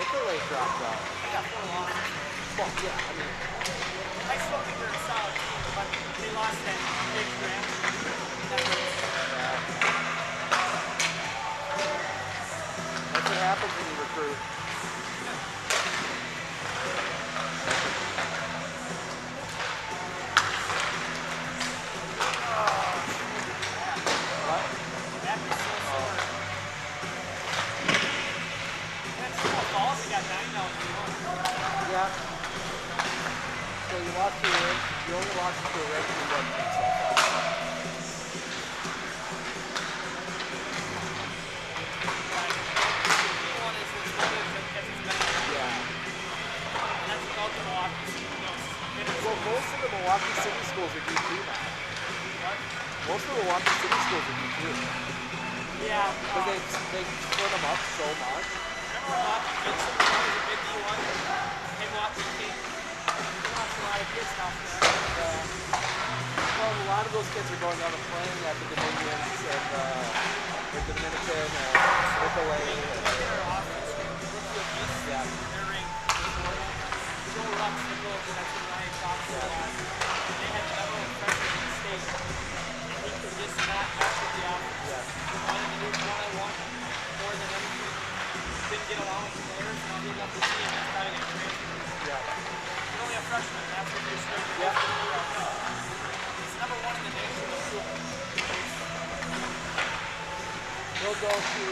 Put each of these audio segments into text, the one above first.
Chick-fil-A dropped out. They got 4 losses. Well, yeah, I mean, I still think they're a solid team, but they lost that big grant. That hurts. that's what happens when you recruit. What? Back is so sore. And Small Falls, they got 9 now. Yeah. So you lost to a ring. You only lost to a regular one team so far. Well, most of the Milwaukee City schools are D2 now. Most of the Milwaukee City schools are D2. Yeah. Because they split them up so much. Remember when Milwaukee Gibson was a big D1? Milwaukee team. They lost a lot of kids now from there. Well, a lot of those kids are going down and playing at the Dominions and the Dominican and Chick-fil-A. Their offense, rookie of East, Yeah. their ring. The goal up Nichols, that's what Ryan talked about. They had the number one freshman in the state. And he could just not mess with the offense. Yeah. He wanted to do one-on-one more than anything. Didn't get along with the players, and he'd love to see him next time get transferred. Yeah. You're only a freshman, that's what you're saying. Yeah. He's number one in the nation of school. He'll go to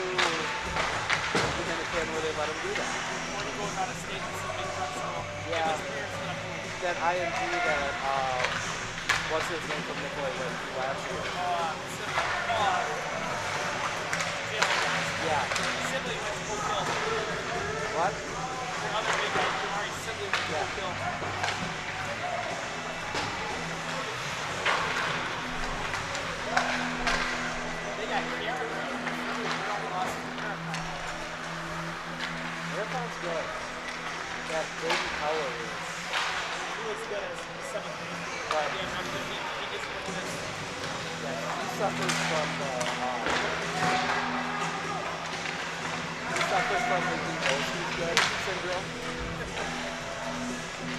Dominican where they let him do that. Or he goes out of state and some big prep school. Yeah. His parents gonna move. That IMG that, what's his name from Nicolay went to last year? Yeah. Sibley went to Oak Hill. What? The other big guy, Jamari Sibley went to Oak Hill. They got Cameron. They're only lost to Marathon. Marathon's good. That baby color is. He was good as a 7th grade. But Yeah, remember he just went this. he suffers from the emotions good syndrome.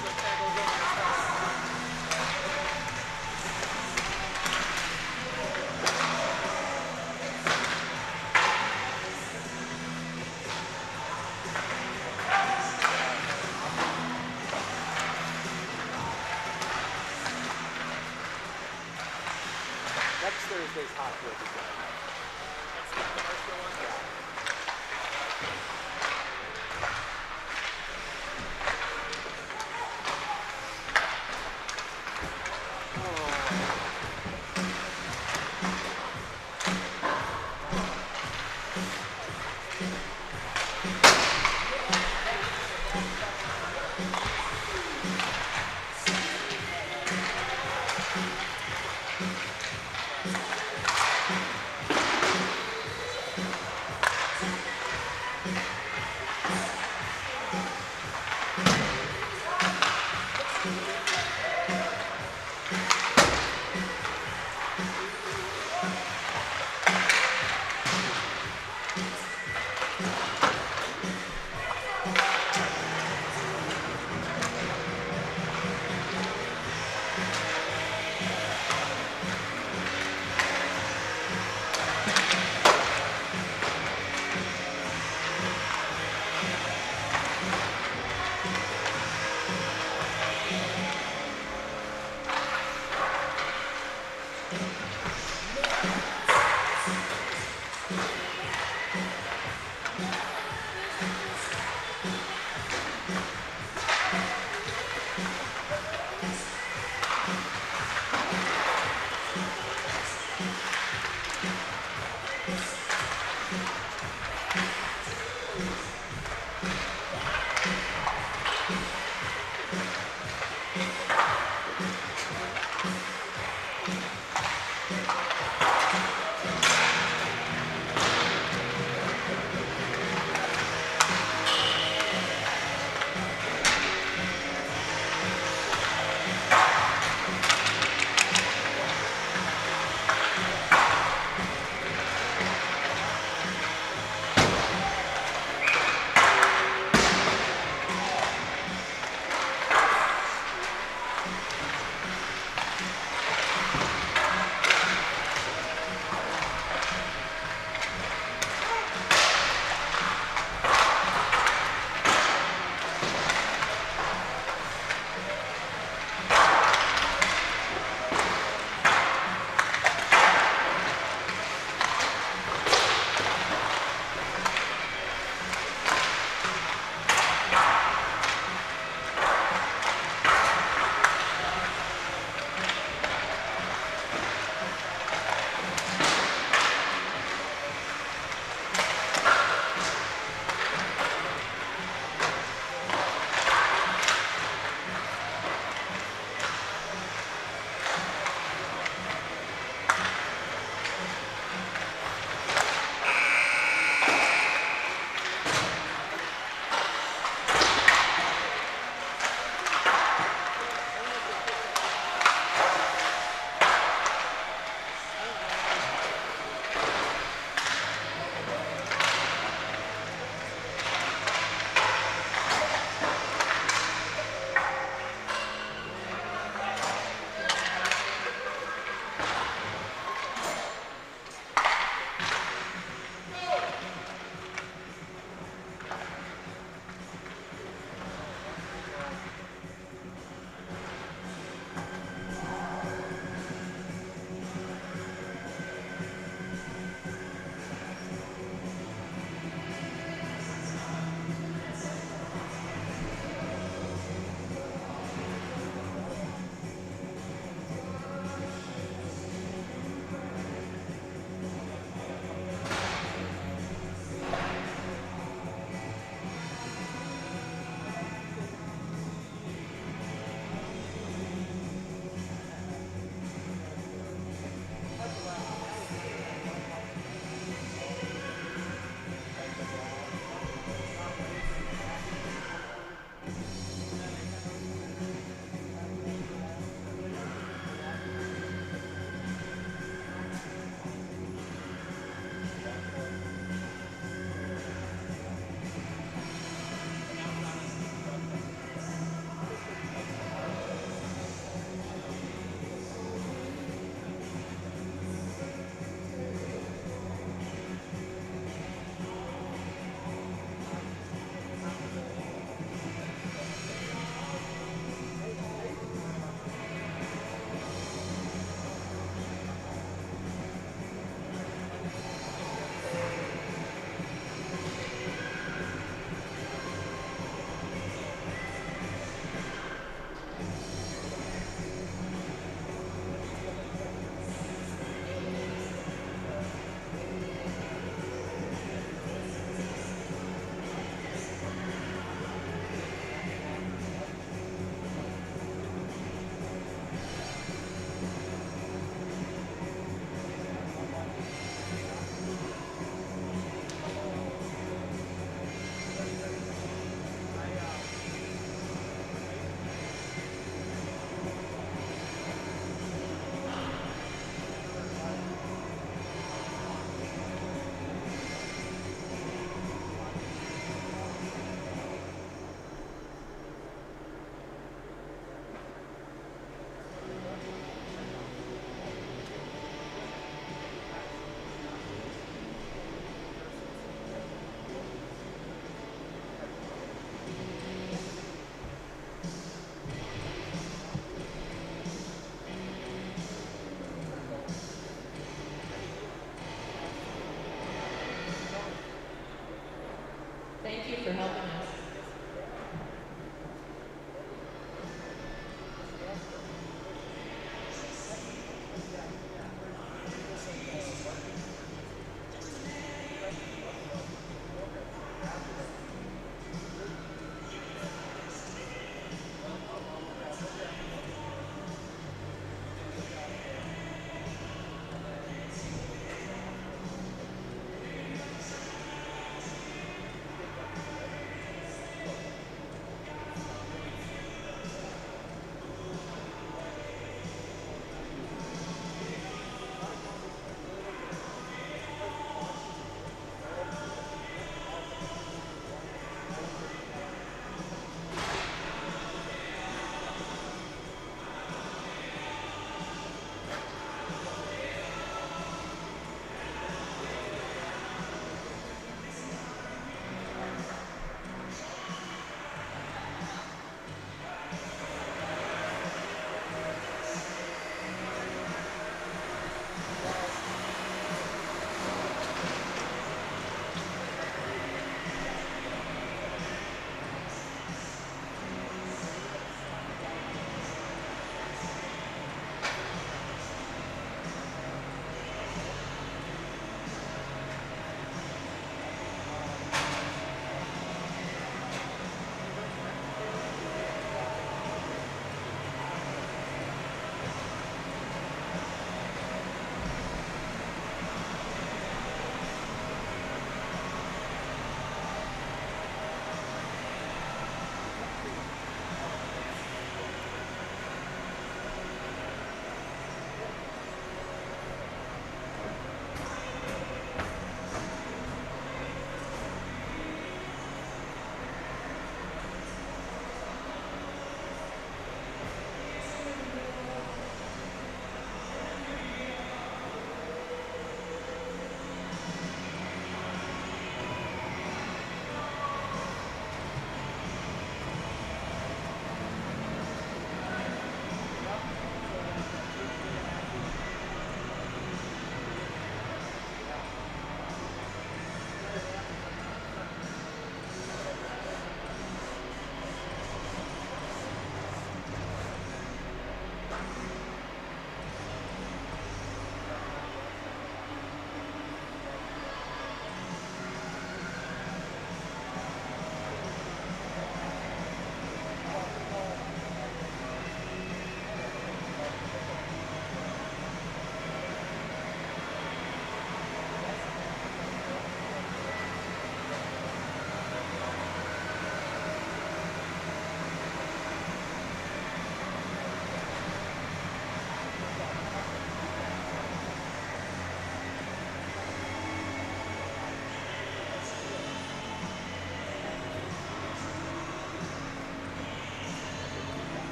So it kind of goes over his head. Next Thursday's hot will be good. That's the commercial one.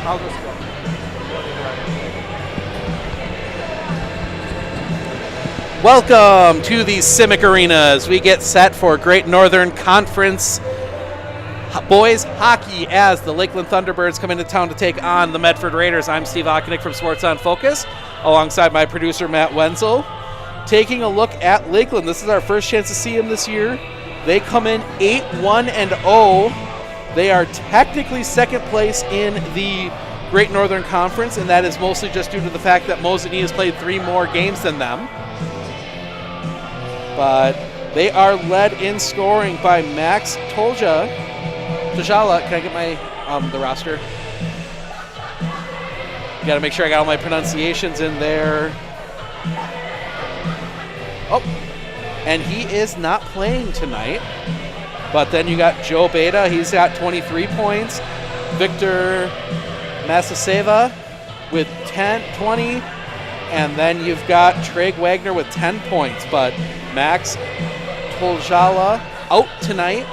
I'll just go. Welcome to the Simic Arena as we get set for Great Northern Conference boys hockey as the Lakeland Thunderbirds come into town to take on the Medford Raiders. I'm Steve Ockenick from Sports on Focus, alongside my producer Matt Wenzel. Taking a look at Lakeland, this is our first chance to see them this year. They come in 8-1-0. They are technically second place in the Great Northern Conference, and that is mostly just due to the fact that Mosinee has played 3 more games than them. But they are led in scoring by Max Tolja. Tolja, can I get my the roster? Got to make sure I got all my pronunciations in there. Oh, and he is not playing tonight. But then you got Joe Beta. He's got 23 points. Victor Masaseva with 20. And then you've got Treg Wagner with 10 points. But Max Toljala out tonight.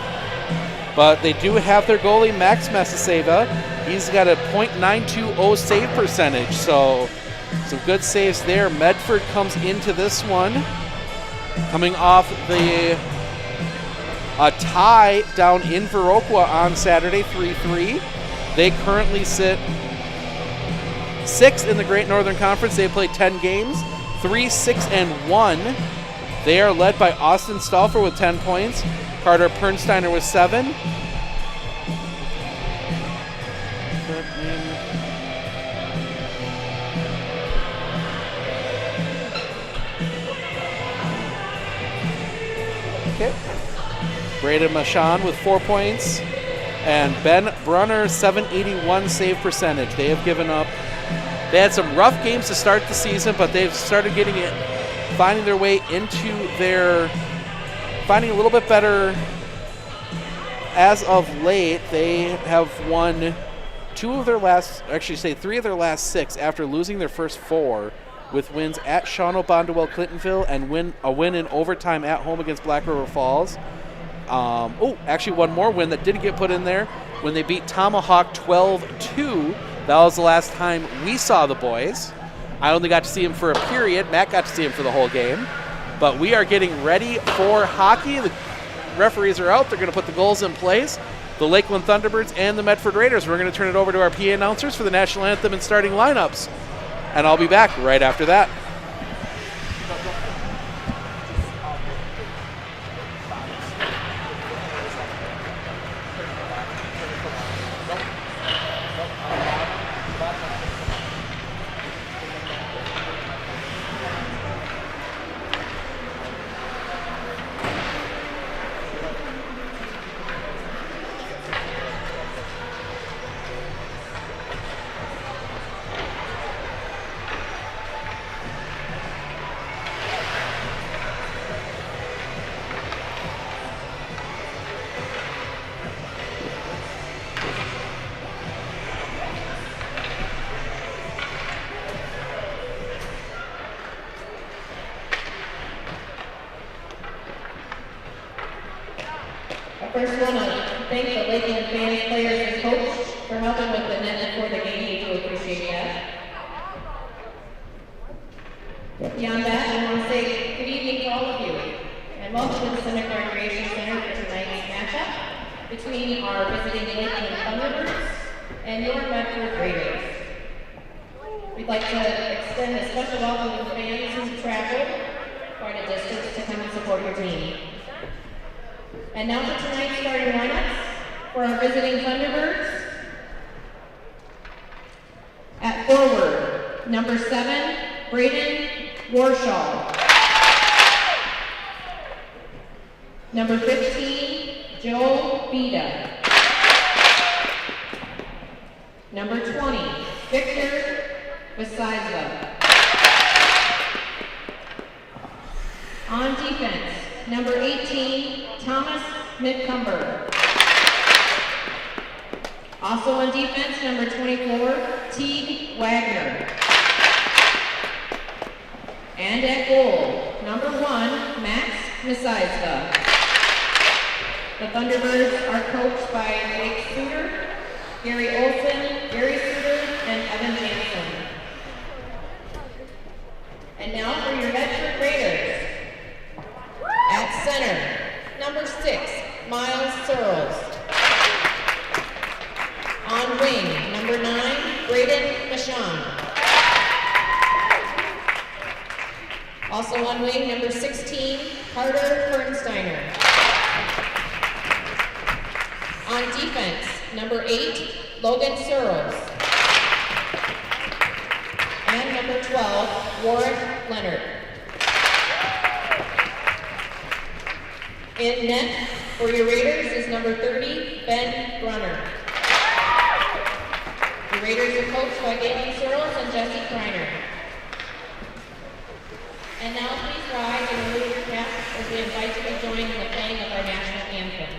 But they do have their goalie, Max Masaseva. He's got a .920 save percentage. So some good saves there. Medford comes into this one coming off a tie down in Viroqua on Saturday, 3-3. They currently sit 6th in the Great Northern Conference. They played 10 games, 3-6-1. They are led by Austin Stauffer with 10 points, Carter Pernsteiner with 7. Okay. Braden Machan with 4 points. And Ben Brunner, 781 save percentage. They have given up. They had some rough games to start the season, but they've started getting it, finding their way into their, finding a little bit better as of late. They have won 3 of their last 6 after losing their first 4, with wins at Shawano, Bondwell, Clintonville, and a win in overtime at home against Black River Falls. Actually one more win that didn't get put in there when they beat Tomahawk 12-2. That was the last time we saw the boys. I only got to see him for a period. Matt got to see him for the whole game. But we are getting ready for hockey. The referees are out. They're going to put the goals in place. The Lakeland Thunderbirds and the Medford Raiders. We're going to turn it over to our PA announcers for the national anthem and starting lineups. And I'll be back right after that. First, want to thank the Lakeland fans, players, and coach for helping with the net before the game. We do appreciate that. Beyond that, I want to say good evening to all of you, and welcome to the Simic Recreation Center for tonight's matchup between our visiting Lakeland Thunderbirds and your Medford Raiders. We'd like to extend a special welcome to the fans who traveled quite a distance to come and support your team. And now for tonight's starting lineups for our visiting Thunderbirds. At forward, number 7, Braden Warshaw. Number 15, Joe Beda. Number 20, Victor Masaseva. On defense, number 18, Thomas McCumber. Also on defense, number 24, Teague Wagner. And at goal, number 1, Max Masaseva. The Thunderbirds are coached by Jake Suter, Gary Olson, Gary Suter, Evan Jansen. And now for your Medford Raiders. At center, number 6, Miles Searles. On wing, number 9, Braden Michon. Also on wing, number 16, Carter Kernsteiner. On defense, number 8, Logan Searles. And number 12, Warren Leonard. In net for your Raiders is number 30, Ben Brunner. The Raiders are coached by Galen Searles and Jesse Kreiner. And now please rise and remove your caps as we invite you to join in the playing of our national anthem.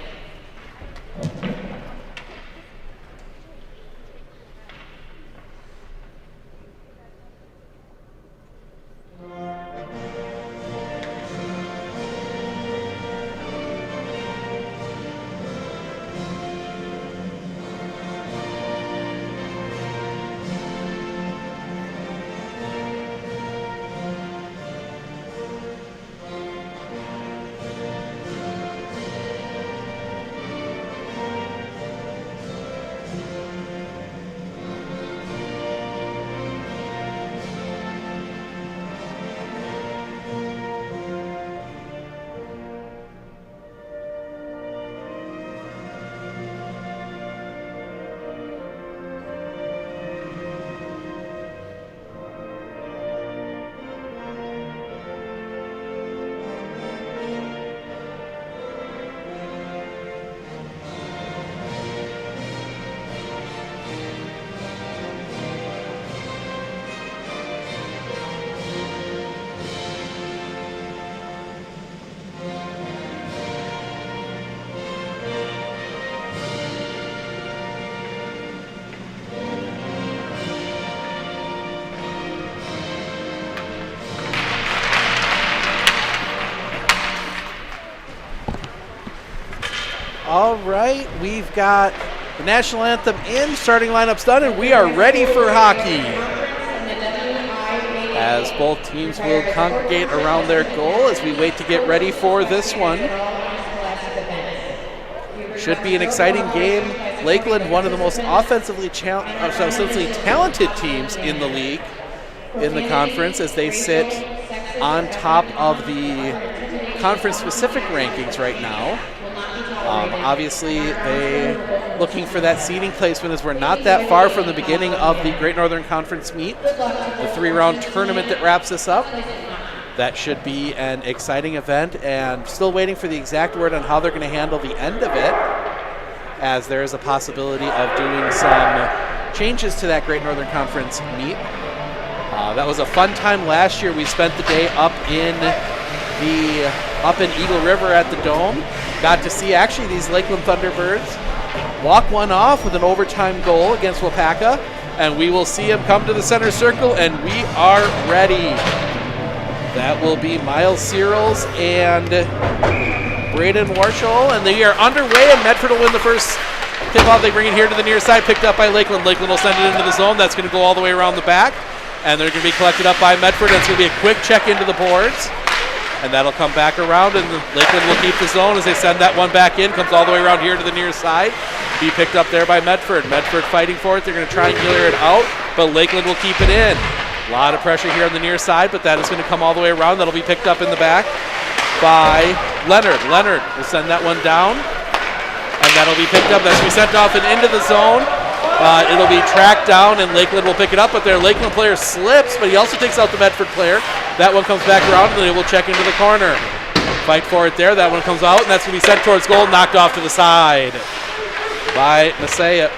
All right, we've got the national anthem in, starting lineups done, and we are ready for hockey. As both teams will congregate around their goal as we wait to get ready for this one. Should be an exciting game. Lakeland, one of the most offensively talented teams in the league, in the conference, as they sit on top of the conference-specific rankings right now. Obviously, they looking for that seeding placement as we're not that far from the beginning of the Great Northern Conference meet, the 3-round tournament that wraps this up. That should be an exciting event, and still waiting for the exact word on how they're going to handle the end of it, as there is a possibility of doing some changes to that Great Northern Conference meet. That was a fun time last year. We spent the day up in Eagle River at the Dome. Got to see actually these Lakeland Thunderbirds walk one off with an overtime goal against Wapaka, and we will see him come to the center circle, and we are ready. That will be Miles Searles and Braden Warshall, and they are underway, and Medford will win the first tip-off. They bring it here to the near side, picked up by Lakeland. Lakeland will send it into the zone. That's going to go all the way around the back, and they're going to be collected up by Medford. It's going to be a quick check into the boards. And that'll come back around, and Lakeland will keep the zone as they send that one back in. Comes all the way around here to the near side. Be picked up there by Medford. Medford fighting for it. They're going to try and clear it out, but Lakeland will keep it in. A lot of pressure here on the near side, but that is going to come all the way around. That'll be picked up in the back by Leonard. Leonard will send that one down, and that'll be picked up. That's going to be sent off and into the zone. It'll be tracked down, and Lakeland will pick it up, but their Lakeland player slips, but he also takes out the Medford player. That one comes back around, and then they will check into the corner. Fight for it there. That one comes out, and that's going to be sent towards goal, knocked off to the side by Maseva.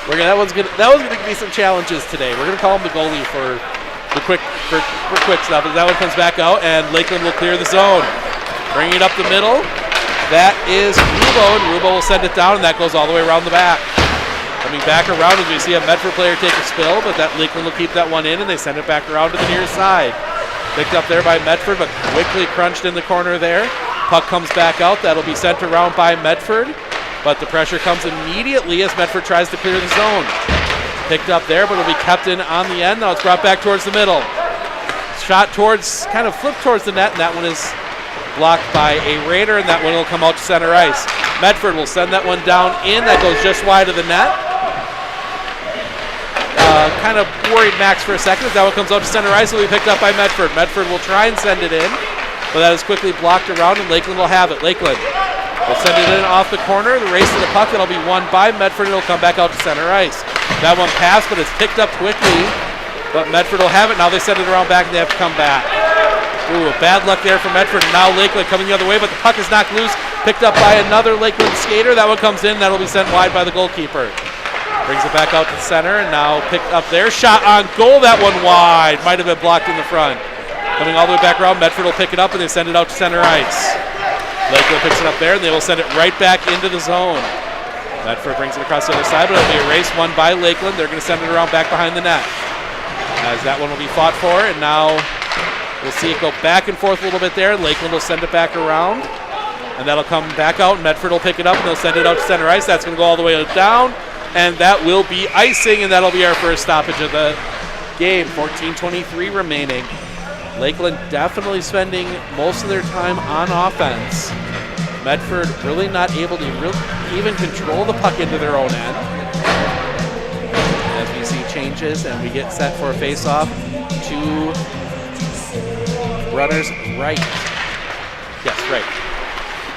That was going to be some challenges today. We're going to call him the goalie for quick stuff. As that one comes back out, and Lakeland will clear the zone. Bringing it up the middle. That is Rubo, and Rubo will send it down, and that goes all the way around the back. Coming back around as we see a Medford player take a spill, but that Lakeland will keep that one in, and they send it back around to the near side. Picked up there by Medford, but quickly crunched in the corner there. Puck comes back out. That'll be sent around by Medford. but the pressure comes immediately as Medford tries to clear the zone. Picked up there, but it'll be kept in on the end. Now it's brought back towards the middle. Shot towards, kind of flipped towards the net, and that one is blocked by a Raider, and that one will come out to center ice. Medford will send that one down in. That goes just wide of the net. Kind of worried Max for a second. That one comes out to center ice. It will be picked up by Medford. Medford will try and send it in, but that is quickly blocked around, and Lakeland will have it. Lakeland will send it in off the corner. The race to the puck. That'll be won by Medford. It'll come back out to center ice. That one passed, but it's picked up quickly. But Medford will have it. Now they send it around back, and they have to come back. Ooh, bad luck there for Medford. And now Lakeland coming the other way, but the puck is knocked loose. Picked up by another Lakeland skater. That one comes in. That'll be sent wide by the goalkeeper. Brings it back out to the center, and now picked up there. Shot on goal. That one wide. Might have been blocked in the front. Coming all the way back around, Medford will pick it up, and they send it out to center ice. Lakeland picks it up there, and they will send it right back into the zone. Medford brings it across the other side, but it'll be a race won by Lakeland. They're going to send it around back behind the net. As that one will be fought for, and now we'll see it go back and forth a little bit there. Lakeland will send it back around, and that'll come back out. Medford will pick it up, and they'll send it out to center ice. That's going to go all the way down, and that will be icing, and that'll be our first stoppage of the game. 14:23 remaining. Lakeland definitely spending most of their time on offense. Medford really not able to even control the puck into their own end. As we see changes, and we get set for a face-off to runners right. Yes, right.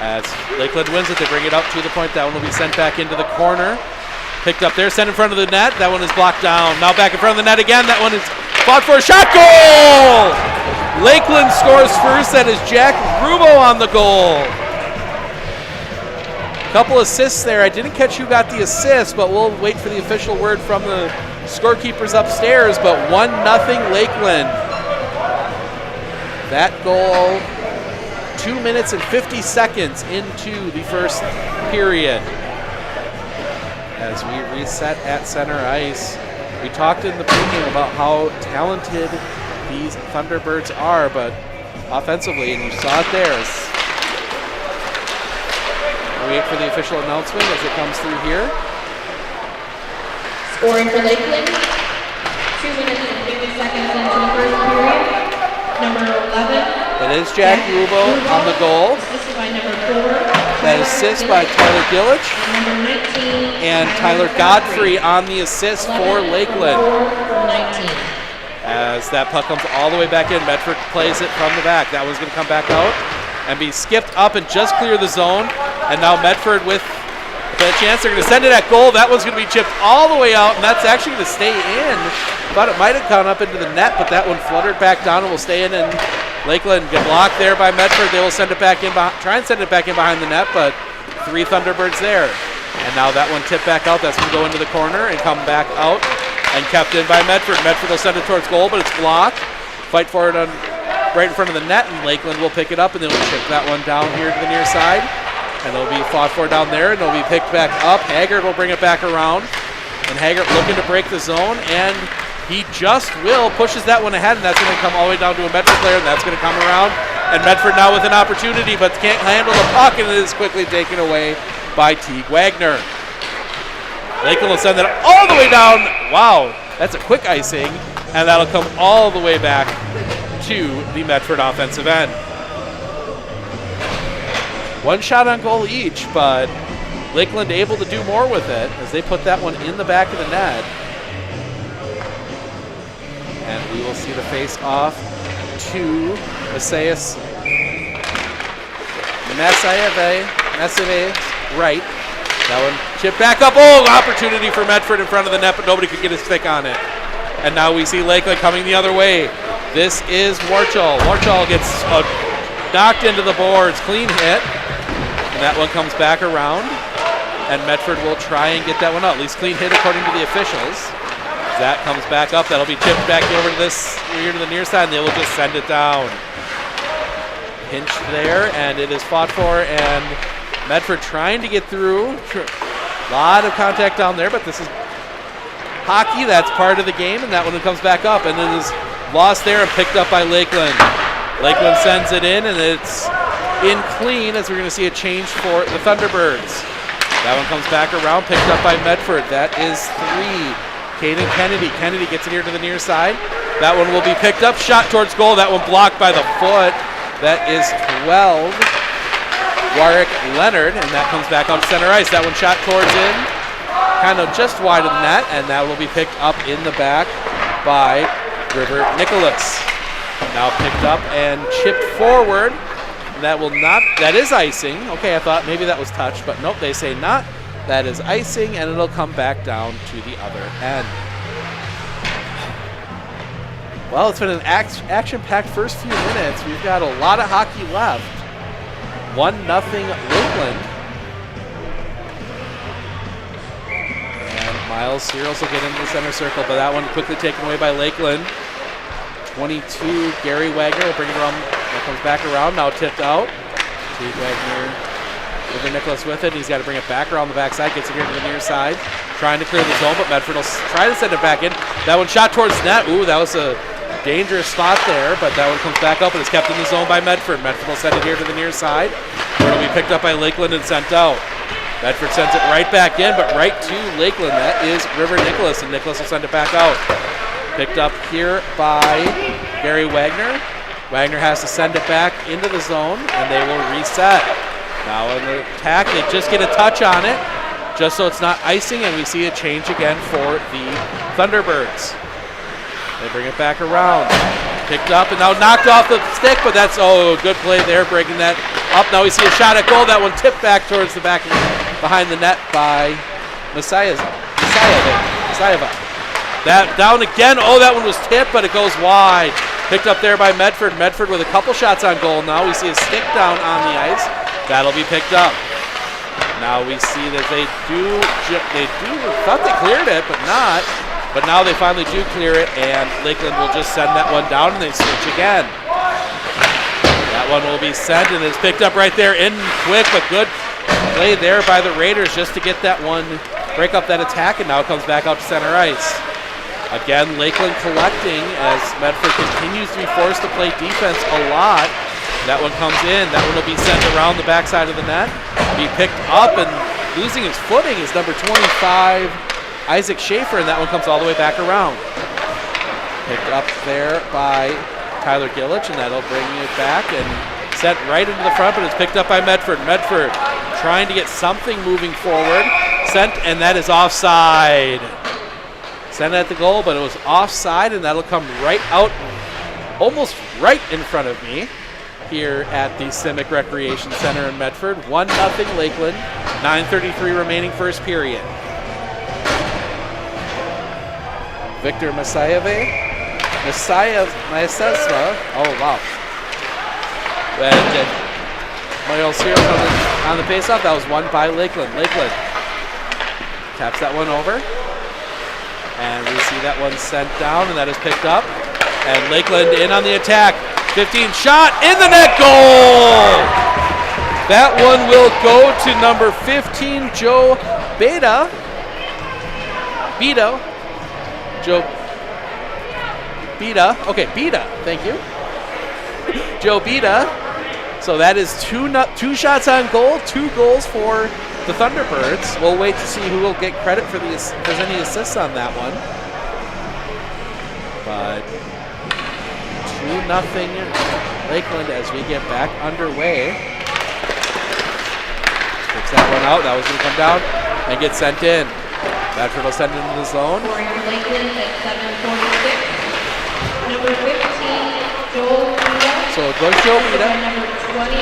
As Lakeland wins it, they bring it up to the point. That one will be sent back into the corner. Picked up there, sent in front of the net. That one is blocked down. Now back in front of the net again. That one is fought for a shot. Goal! Lakeland scores first. That is Jack Rubo on the goal. Couple assists there. I didn't catch who got the assist, but we'll wait for the official word from the scorekeepers upstairs. But 1-0 Lakeland. That goal 2 minutes and 50 seconds into the first period. As we reset at center ice, we talked in the pregame about how talented these Thunderbirds are, but offensively, and you saw it there. Wait for the official announcement as it comes through here. Scoring for Lakeland, 2 minutes and 50 seconds into the first period. Number 11. It is Jack Rubo on the goal. Assisted by number 4. That assist by Tyler Gillich. Number 19. And Tyler Godfrey on the assist for Lakeland. 4 from 19. As that puck comes all the way back in, Medford plays it from the back. That one's going to come back out and be skipped up and just clear the zone. And now Medford with a chance. They're going to send it at goal. That one's going to be chipped all the way out, and that's actually going to stay in. Thought it might have gone up into the net, but that one fluttered back down and will stay in. And Lakeland get blocked there by Medford. They will send it back in, try and send it back in behind the net, but 3 Thunderbirds there. And now that one tipped back out. That's going to go into the corner and come back out and kept in by Medford. Medford will send it towards goal, but it's blocked. Fight for it right in front of the net, and Lakeland will pick it up, and they'll chip that one down here to the near side. And it'll be fought for down there, and it'll be picked back up. Haggard will bring it back around. And Haggard looking to break the zone, and he just pushes that one ahead, and that's going to come all the way down to a Medford player, and that's going to come around. And Medford now with an opportunity, but can't handle the puck, and it is quickly taken away by Teague Wagner. Lakeland will send it all the way down. Wow, that's a quick icing, and that'll come all the way back to the Medford offensive end. One shot on goal each, but Lakeland able to do more with it as they put that one in the back of the net. And we will see the face off to Messias right. That one chipped back up. Oh, opportunity for Medford in front of the net, but nobody could get his stick on it. And now we see Lakeland coming the other way. This is Warchal. Warchal gets knocked into the boards. Clean hit. And that one comes back around. And Medford will try and get that one out. At least clean hit according to the officials. That comes back up. That'll be chipped back over to here to the near side, and they will just send it down. Pinch there, and it is fought for, and Medford trying to get through. A lot of contact down there, but this is hockey. That's part of the game, and that one comes back up, and it is lost there and picked up by Lakeland. Lakeland sends it in, and it's in clean as we're going to see a change for the Thunderbirds. That one comes back around, picked up by Medford. That is 3. Caden Kennedy. Kennedy gets it here to the near side. That one will be picked up. Shot towards goal. That one blocked by the foot. That is 12. Warwick Leonard, and that comes back out to center ice. That one shot towards in, kind of just wide of the net, and that will be picked up in the back by River Nicholas. Now picked up and chipped forward. That will not, that is icing. Okay, I thought maybe that was touched, but nope, they say not. That is icing, and it'll come back down to the other end. Well, it's been an action-packed first few minutes. We've got a lot of hockey left. 1-0 Lakeland. And Miles Searles will get into the center circle, but that one quickly taken away by Lakeland. 22, Gary Wagner will bring it around. That comes back around, now tipped out. Steve Wagner, River Nicholas with it. He's got to bring it back around the backside, gets it here to the near side. Trying to clear the zone, but Medford will try to send it back in. That one shot towards net. Ooh, that was a dangerous spot there, but that one comes back up and is kept in the zone by Medford. Medford will send it here to the near side. It'll be picked up by Lakeland and sent out. Medford sends it right back in, but right to Lakeland. That is River Nicholas, and Nicholas will send it back out. Picked up here by Gary Wagner. Wagner has to send it back into the zone, and they will reset. Now in the attack, they just get a touch on it, just so it's not icing, and we see a change again for the Thunderbirds. They bring it back around. Picked up and now knocked off the stick, but that's, good play there, breaking that up. Now we see a shot at goal. That one tipped back towards the back, behind the net by Masayeva. That down again. That one was tipped, but it goes wide. Picked up there by Medford. Medford with a couple shots on goal. Now we see a stick down on the ice. That'll be picked up. Now we see that they thought they cleared it, but not. But now they finally do clear it, and Lakeland will just send that one down, and they switch again. That one will be sent, and it's picked up right there in quick, but good play there by the Raiders just to get that one, break up that attack, and now it comes back out to center ice. Again, Lakeland collecting as Medford continues to be forced to play defense a lot. That one comes in. That one will be sent around the backside of the net. Be picked up, and losing his footing is number 25, Isaac Schaefer, and that one comes all the way back around. Picked up there by Tyler Gillich, and that'll bring it back and sent right into the front, but it's picked up by Medford. Medford trying to get something moving forward. Sent, and that is offside. Sent at the goal, but it was offside, and that'll come right out, almost right in front of me here at the Simic Recreation Center in Medford. 1-0 Lakeland, 9:33 remaining first period. Victor Masayeva. Oh, wow. And Miles Searles on the faceoff. That was won by Lakeland. Lakeland taps that one over. And we see that one sent down, and that is picked up. And Lakeland in on the attack. 15 shot in the net, goal! That one will go to number 15, Joe Beta. Joe Beta. Okay, Beta. Thank you. Joe Beta. So that is two shots on goal, 2 goals for the Thunderbirds. We'll wait to see who will get credit for if there's any assists on that one. But 2-0 Lakeland as we get back underway. Picks that one out. That was going to come down and get sent in. Medford will send it into the zone. Scoring for Lakeland at 7:46. Number 15, Joel Bida. So it goes Joel Bida. Number 20.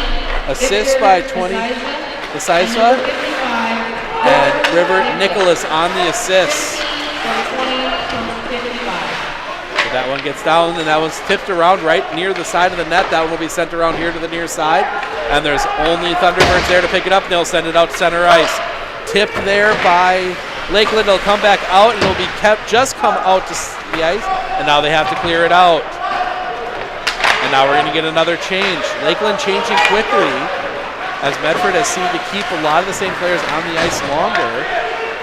Assist Victor by 20. Decisiva. And number 55. And River Nicholas on the assist. From 20 to 55. So that one gets down, and that one's tipped around right near the side of the net. That one will be sent around here to the near side. And there's only Thunderbirds there to pick it up, and they'll send it out to center ice. Tipped there by Lakeland. It'll come back out, and it'll be just come out to the ice, and now they have to clear it out. And now we're going to get another change. Lakeland changing quickly as Medford has seemed to keep a lot of the same players on the ice longer.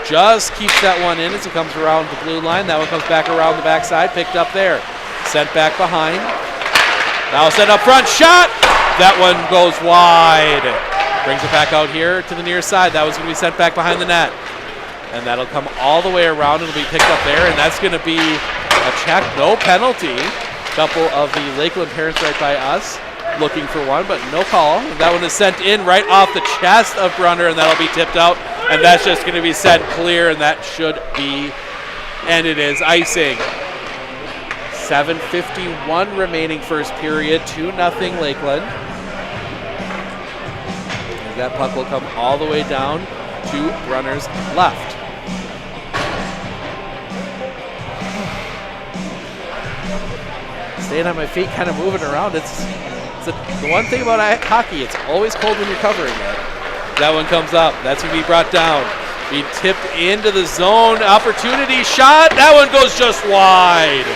Just keeps that one in as it comes around the blue line. That one comes back around the backside, picked up there. Sent back behind. Now sent up front, shot! That one goes wide. Brings it back out here to the near side. That was going to be sent back behind the net. And that'll come all the way around. It'll be picked up there, and that's going to be a check. No penalty. Couple of the Lakeland parents right by us looking for one, but no call. And that one is sent in right off the chest of Brunner, and that'll be tipped out. And that's just going to be sent clear, and that should be, and it is icing. 7:51 remaining first period, 2-0 Lakeland. And that puck will come all the way down to Brunner's left. Staying on my feet, kind of moving around. The one thing about hockey, it's always cold when you're covering it. That one comes up. That's going to be brought down. Be tipped into the zone. Opportunity shot. That one goes just wide.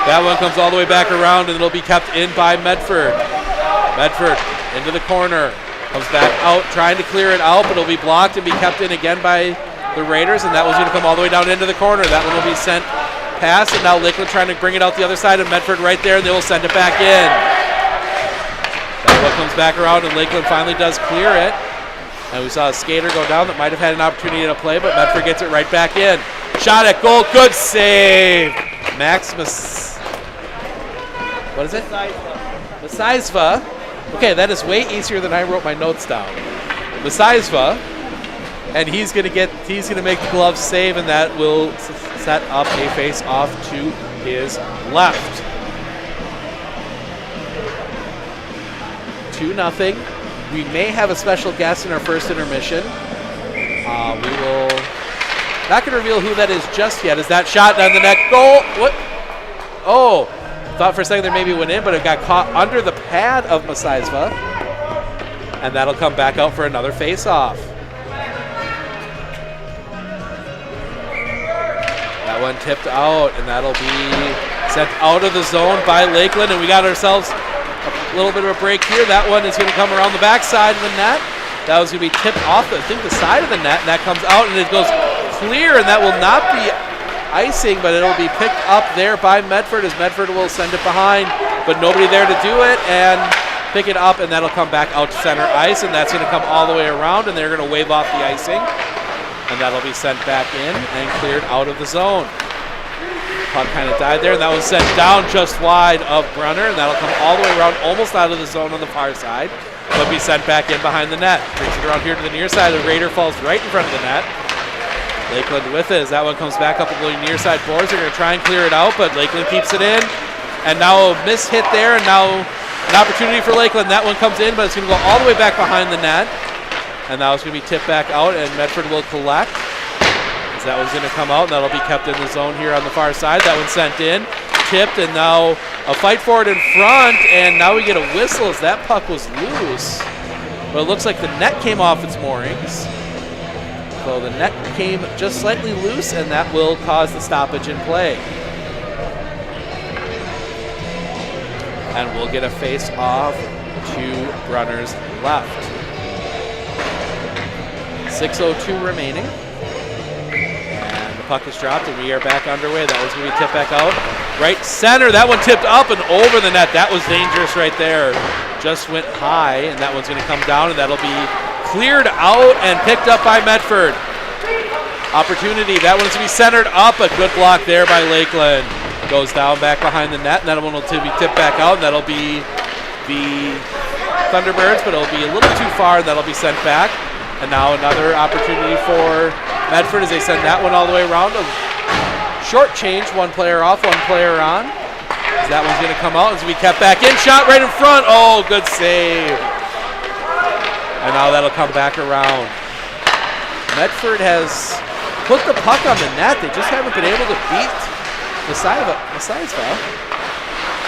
That one comes all the way back around, and it'll be kept in by Medford. Medford into the corner. Comes back out, trying to clear it out, but it'll be blocked and be kept in again by the Raiders, and that one's going to come all the way down into the corner. That one will be sent past, and now Lakeland trying to bring it out the other side, of Medford right there, and they will send it back in. That one comes back around, and Lakeland finally does clear it. And we saw a skater go down that might have had an opportunity to play, but Medford gets it right back in. Shot at goal, good save. Maximus, what is it? Masizva. Okay, that is way easier than I wrote my notes down. Masizva, and he's gonna make the glove save, and that will set up a face-off to his left. 2-0. We may have a special guest in our first intermission. We will not going to reveal who that is just yet. Is that shot down the net? Goal? What? Oh, thought for a second there maybe went in, but it got caught under the pad of Masizva. And that'll come back out for another face-off. That one tipped out, and that'll be sent out of the zone by Lakeland, and we got ourselves a little bit of a break here. That one is going to come around the backside of the net. That was going to be tipped off, I think, the side of the net, and that comes out, and it goes clear, and that will not be icing, but it'll be picked up there by Medford, as Medford will send it behind, but nobody there to do it, and pick it up, and that'll come back out to center ice, and that's going to come all the way around, and they're going to wave off the icing, and that'll be sent back in and cleared out of the zone. Puck kind of died there, and that was sent down just wide of Brunner, and that'll come all the way around, almost out of the zone on the far side, but be sent back in behind the net. Brings it around here to the near side. The Raider falls right in front of the net. Lakeland with it as that one comes back up on the near side boards. They're going to try and clear it out, but Lakeland keeps it in, and now a miss hit there, and now an opportunity for Lakeland. That one comes in, but it's going to go all the way back behind the net, and now it's going to be tipped back out, and Medford will collect. That one's going to come out, and that'll be kept in the zone here on the far side. That one's sent in, tipped, and now a fight for it in front, and now we get a whistle as that puck was loose. But it looks like the net came off its moorings. So the net came just slightly loose, and that will cause the stoppage in play. And we'll get a face-off to Brunner's left. 6:02 remaining. Puck is dropped, and we are back underway. That one's going to be tipped back out. Right center, that one tipped up and over the net. That was dangerous right there. Just went high, and that one's going to come down, and that'll be cleared out and picked up by Medford. Opportunity, that one's going to be centered up. A good block there by Lakeland. Goes down back behind the net, and that one will be tipped back out, and that'll be the Thunderbirds, but it'll be a little too far, and that'll be sent back. And now another opportunity for Medford as they send that one all the way around. A short change, one player off, one player on. As that one's going to come out, as we kept back in. Shot right in front. Oh, good save. And now that'll come back around. Medford has put the puck on the net. They just haven't been able to beat the side of it. And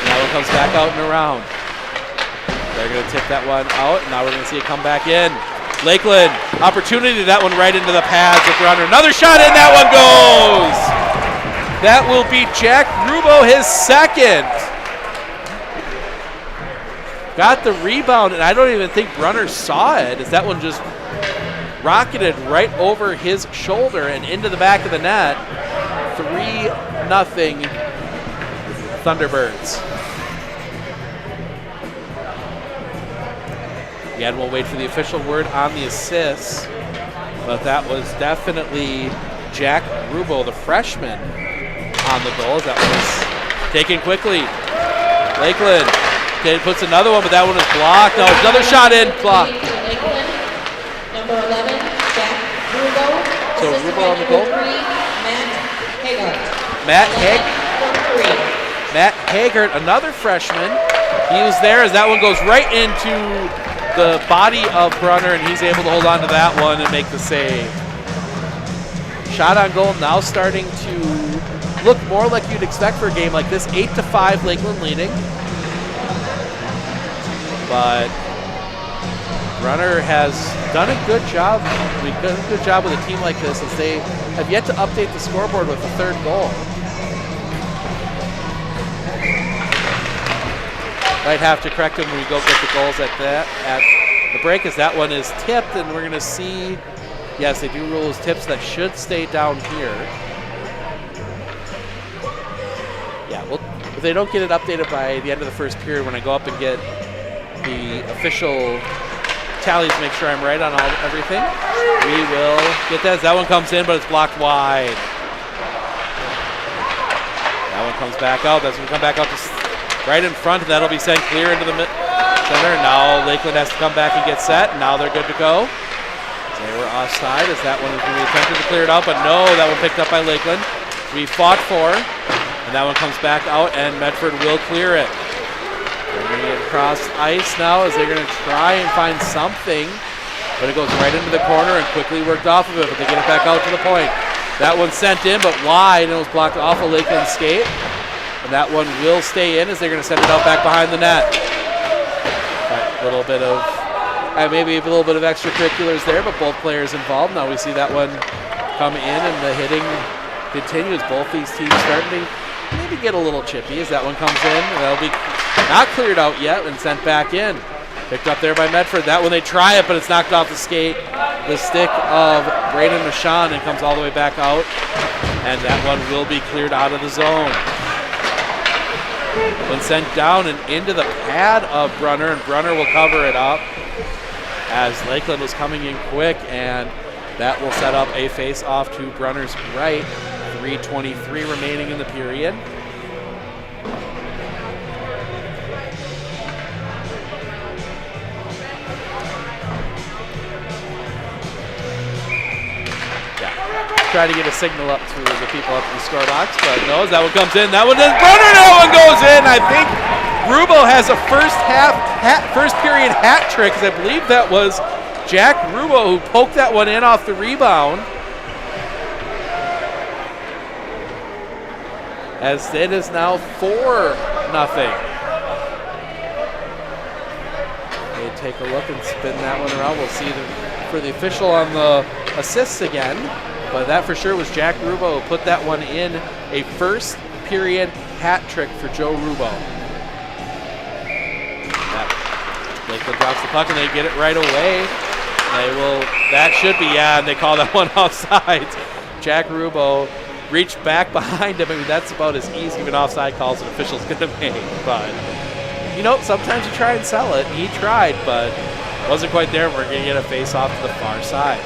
that one comes back out and around. They're going to tip that one out, and now we're going to see it come back in. Lakeland, opportunity, that one right into the pads of Brunner. Another shot, and that one goes! That will be Jack Rubo, his second. Got the rebound, and I don't even think Brunner saw it, as that one just rocketed right over his shoulder and into the back of the net. 3-0 Thunderbirds. Again, we'll wait for the official word on the assists, but that was definitely Jack Rubo, the freshman, on the goal. That was taken quickly. Lakeland puts another one, but that one is blocked. No, another shot in, blocked. Lakeland, number 11, Jack Rubo. So Rubo on the goal. Matt Haggart, another freshman. He was there as that one goes right into the body of Brunner, and he's able to hold on to that one and make the save. Shot on goal now starting to look more like you'd expect for a game like this. 8-5 Lakeland leading. But Brunner has done a good job. We've done a good job with a team like this as they have yet to update the scoreboard with the third goal. Might have to correct him when we go get the goals at the break, as that one is tipped, and we're going to see, yes, they do rule as tips that should stay down here. Yeah, well, if they don't get it updated by the end of the first period, when I go up and get the official tallies to make sure I'm right on everything, we will get that. That one comes in, but it's blocked wide. That one comes back out. That's going to come back out to right in front, and that'll be sent clear into the center. Now Lakeland has to come back and get set, and now they're good to go. They were offside as that one is going to be attempted to clear it out, but no, that one picked up by Lakeland. We fought for, and that one comes back out, and Medford will clear it. Bringing it across ice now as they're going to try and find something, but it goes right into the corner and quickly worked off of it, but they get it back out to the point. That one's sent in, but wide, and it was blocked off of Lakeland's skate. And that one will stay in as they're going to send it out back behind the net. A little bit of, maybe a little bit of extracurriculars there, but both players involved. Now we see that one come in, and the hitting continues. Both these teams starting to maybe get a little chippy as that one comes in. That'll be not cleared out yet and sent back in. Picked up there by Medford. That one they try it, but it's knocked off the skate, the stick of Braden Michon, and comes all the way back out. And that one will be cleared out of the zone. When sent down and into the pad of Brunner, and Brunner will cover it up as Lakeland was coming in quick, and that will set up a face-off to Brunner's right. 3:23 remaining in the period. Try to get a signal up to the people up in the score box, but no, as that one comes in, that one is Brunner, that one goes in. I think Rubo has a first period hat trick, because I believe that was Jack Rubo who poked that one in off the rebound. As it is now 4-0. They take a look and spin that one around. We'll see for the official on the assists again. But that for sure was Jack Rubo who put that one in. A first period hat trick for Joe Rubo. Lakeland drops the puck and they get it right away. That should be, and they call that one offside. Jack Rubo reached back behind him. I mean, that's about as easy of an offside call as an official's going to make. But, you know, sometimes you try and sell it. He tried, but wasn't quite there. We're going to get a face-off to the far side.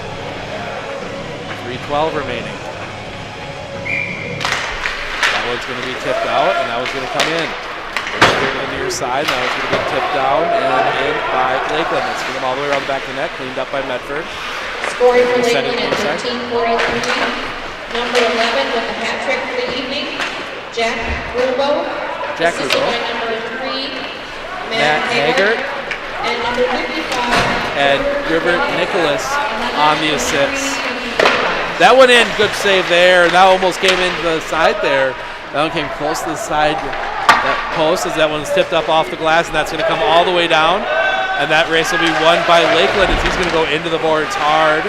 3:12 remaining. That one's going to be tipped out, and that one's going to come in. Here to the near side, and that one's going to be tipped down and in by Lakeland. That's going to come all the way around the back of the net, cleaned up by Medford. Scoring for Lakeland at 13:43. Number 11 with the hat trick for the evening, Jack Rubo. Assisted by number 3, Matt Haggart. And number 55. And River Nicholas on the assists. That one in, good save there. That almost came into the side there. That one came close to the side. That post as that one's tipped up off the glass, and that's going to come all the way down. And that race will be won by Lakeland as he's going to go into the boards hard.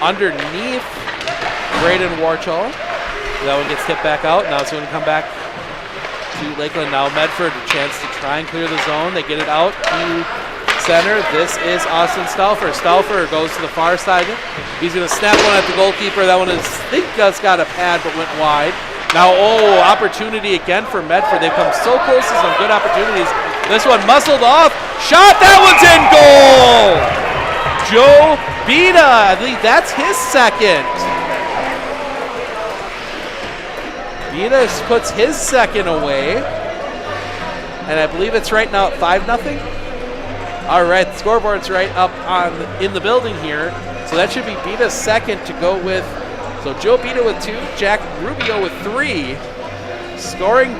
Underneath Braden Warchall. That one gets tipped back out. Now it's going to come back to Lakeland. Now Medford, a chance to try and clear the zone. They get it out to center. This is Austin Stauffer. Stauffer goes to the far side. He's going to snap one at the goalkeeper. That one is, I think, just got a pad but went wide. Now, opportunity again for Medford. They've come so close to some good opportunities. This one muscled off. Shot, that one's in goal! Joe Bita, I think that's his second. Bita puts his second away. And I believe it's right now at 5-0. All right, the scoreboard's right up in the building here. So that should be Bita's second to go with. So Joe Bita with 2, Jack Rubio with 3. Scoring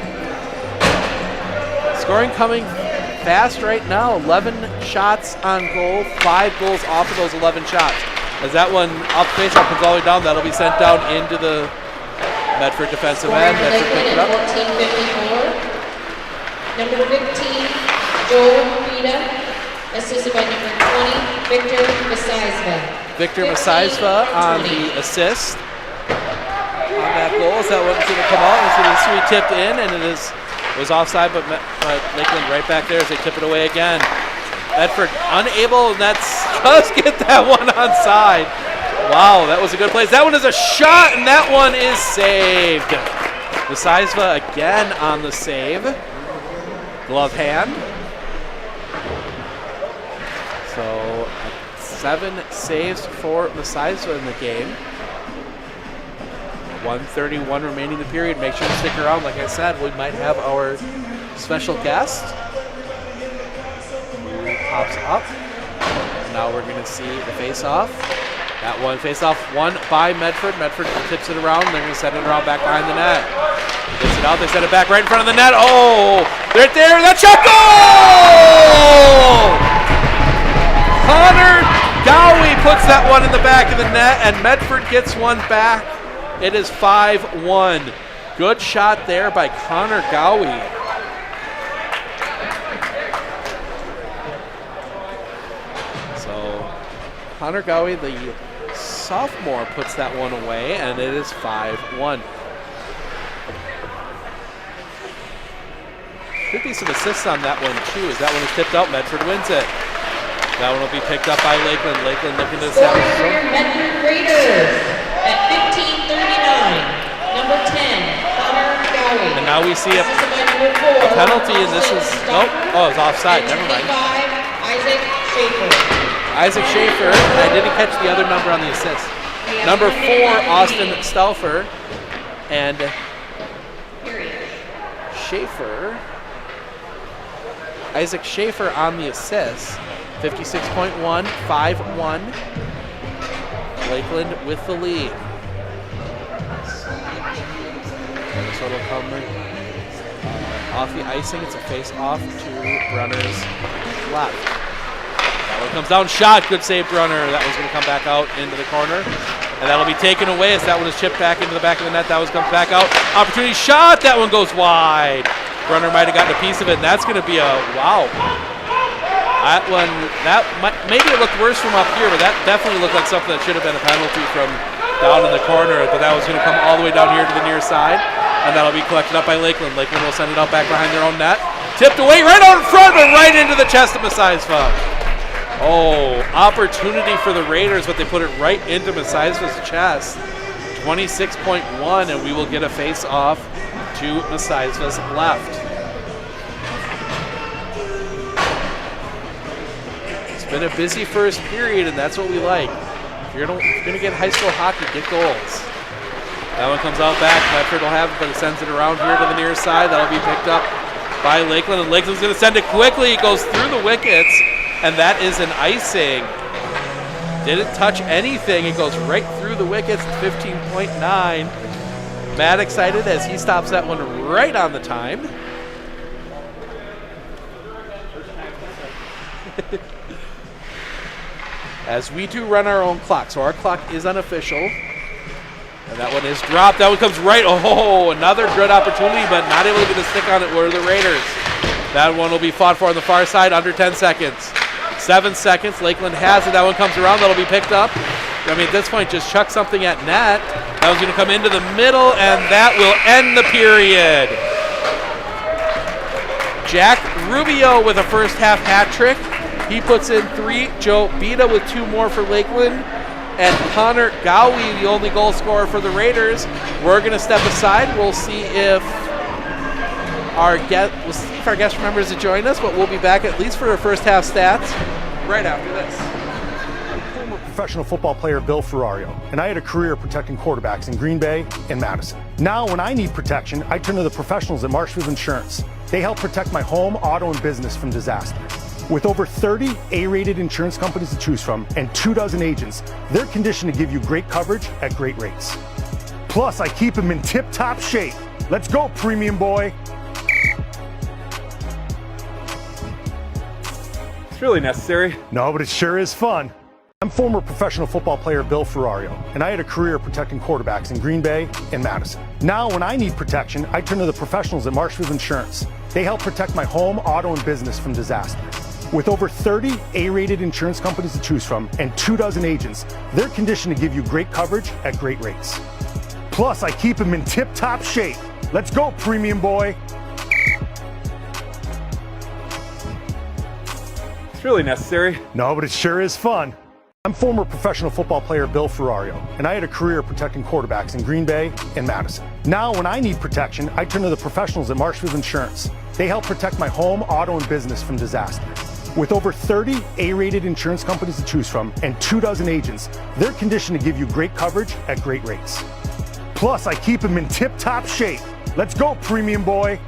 coming fast right now. 11 shots on goal, 5 goals off of those 11 shots. As that one off the faceoff comes all the way down, that'll be sent down into the Medford defensive end. Medford picked it up. 1454. Number 15, Joel Rita, assisted by number 20, Victor Masaisva. Victor Masaisva on the assist. On that goal, as that one's going to come out. It's going to be tipped in, and it was offside, but Lakeland right back there as they tip it away again. Medford unable, and that's just get that one onside. Wow, that was a good play. That one is a shot, and that one is saved. Masaisva again on the save. Glove hand. So 7 saves for Masaisva in the game. 1:31 remaining in the period. Make sure to stick around. Like I said, we might have our special guest who pops up. Now we're going to see the face-off. That one face-off won by Medford. Medford tips it around. They're going to send it around back behind the net. Gets it out. They send it back right in front of the net. Oh, right there. That shot, goal! Connor Dowie puts that one in the back of the net, and Medford gets one back. It is 5-1. Good shot there by Connor Dowie. So Connor Dowie, the sophomore, puts that one away, and it is 5-1. Could be some assists on that one too, as that one is tipped out. Medford wins it. That one will be picked up by Lakeland. Lakeland looking to establish Scorer for Medford Raiders at 15:39. Number 10, Connor Dowie. And now we see a Assisted by number 4, penalty, and this is Austin nope. Oh, it's offside. and Never mind. 25, Isaac Schaefer. Isaac Schaefer. I didn't catch the other number on the assist. Number 4, Austin Stauffer, and Schaefer. Isaac Schaefer on the assist. 56.1, 5-1. Lakeland with the lead. So it'll come off the icing. It's a face-off to Brunner's left. That one comes down, shot. Good save, Brunner. That one's going to come back out into the corner. And that'll be taken away as that one is chipped back into the back of the net. That one comes back out. Opportunity shot. That one goes wide. Brunner might have gotten a piece of it, and that's going to be a wow. That one, maybe it looked worse from up here, but that definitely looked like something that should have been a penalty from down in the corner. But that was going to come all the way down here to the near side, and that'll be collected up by Lakeland. Lakeland will send it out back behind their own net. Tipped away right out in front, but right into the chest of Masaisva. Oh, opportunity for the Raiders, but they put it right into Masaisva's chest. 26.1, and we will get a face-off to Masaisva's left. It's been a busy first period, and that's what we like. If you're gonna get high school hockey, get goals. That one comes out back. Medford will have it, but it sends it around here to the near side. That'll be picked up by Lakeland, and Lakeland's gonna send it quickly. It goes through the wickets, and that is an icing. Didn't touch anything. It goes right through the wickets. 15.9. Matt excited as he stops that one right on the time. As we do run our own clock, so our clock is unofficial. And that one is dropped. That one comes right. Oh, another good opportunity, but not able to get a stick on it were the Raiders. That one will be fought for on the far side, under 10 seconds. 7 seconds. Lakeland has it. That one comes around. That'll be picked up. I mean, at this point, just chuck something at net. That was going to come into the middle, and that will end the period. Jack Rubio with a first half hat trick. He puts in 3. Joe Bita with 2 more for Lakeland. And Connor Gowie, the only goal scorer for the Raiders. We're going to step aside. We'll see if We'll see if our guest remembers to join us, but we'll be back at least for our first half stats right after this. Former professional football player Bill Ferrario, and I had a career protecting quarterbacks in Green Bay and Madison. Now, when I need protection, I turn to the professionals at Marshfield Insurance. They help protect my home, auto, and business from disaster. With over 30 A-rated insurance companies to choose from and 24 agents, they're conditioned to give you great coverage at great rates. Plus, I keep them in tip-top shape. Let's go, premium boy. It's really necessary. No, but it sure is fun. I'm former professional football player Bill Ferrario, and I had a career protecting quarterbacks in Green Bay and Madison. Now, when I need protection, I turn to the professionals at Marshfield Insurance. They help protect my home, auto, and business from disaster. With over 30 A-rated insurance companies to choose from and 24 agents, they're conditioned to give you great coverage at great rates. Plus, I keep them in tip-top shape. Let's go, premium boy. It's really necessary. No, but it sure is fun. I'm former professional football player Bill Ferrario, and I had a career protecting quarterbacks in Green Bay and Madison. Now, when I need protection, I turn to the professionals at Marshfield Insurance. They help protect my home, auto, and business from disaster. With over 30 A-rated insurance companies to choose from and 24 agents, they're conditioned to give you great coverage at great rates. Plus, I keep them in tip-top shape. Let's go, premium boy.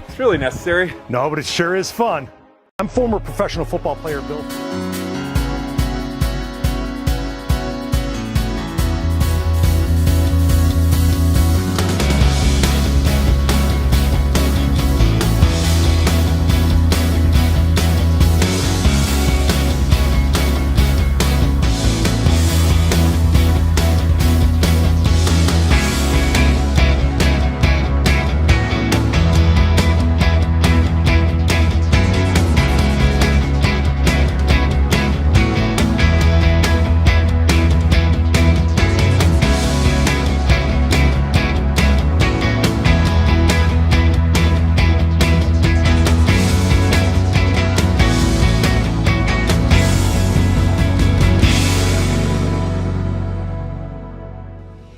It's really necessary. No, but it sure is fun. I'm former professional football player Bill.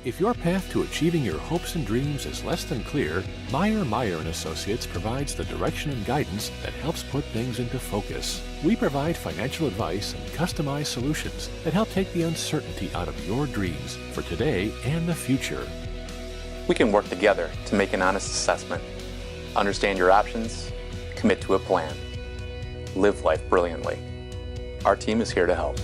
If your path to achieving your hopes and dreams is less than clear, Meyer & Associates provides the direction and guidance that helps put things into focus. We provide financial advice and customized solutions that help take the uncertainty out of your dreams for today and the future. We can work together to make an honest assessment, understand your options, commit to a plan, live life brilliantly. Our team is here to help.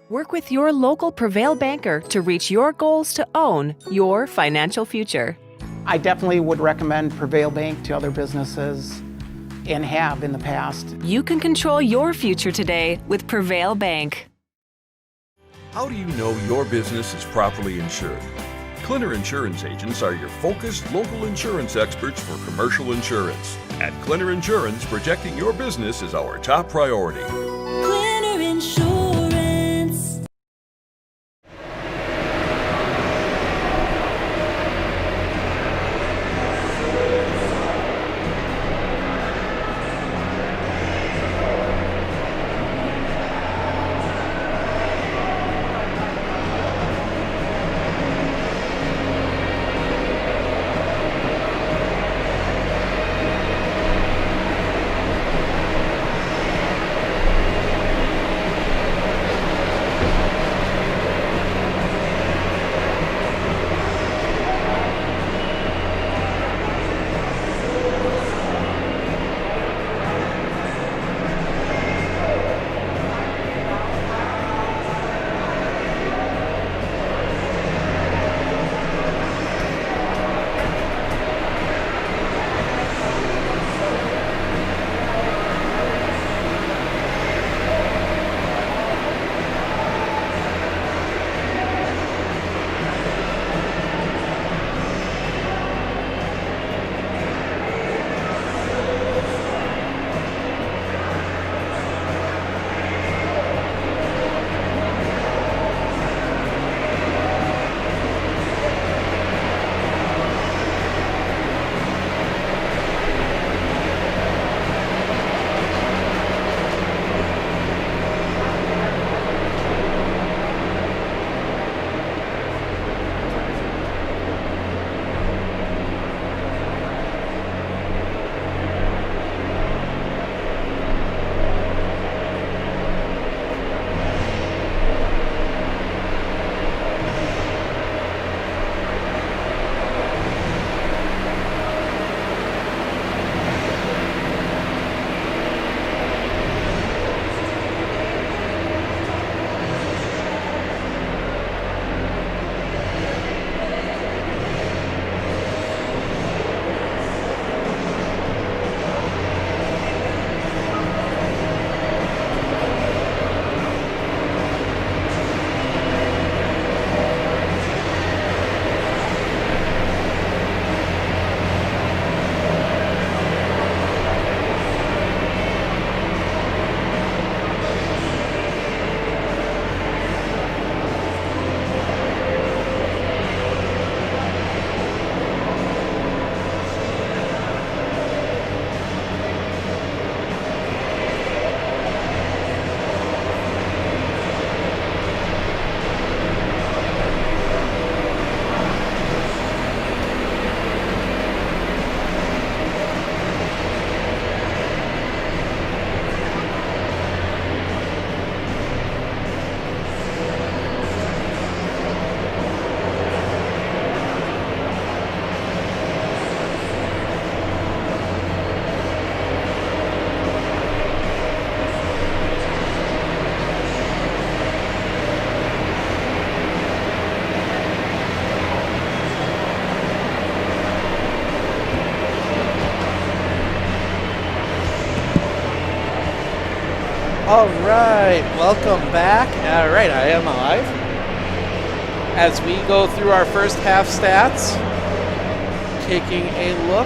Work with your local Prevail banker to reach your goals to own your financial future. I definitely would recommend Prevail Bank to other businesses and have in the past. You can control your future today with Prevail Bank. How do you know your business is properly insured? Clinner Insurance Agents are your focused local insurance experts for commercial insurance. At Clinner Insurance, protecting your business is our top priority. Clinner Insurance. All right, welcome back. All right, I am alive. As we go through our first half stats, taking a look.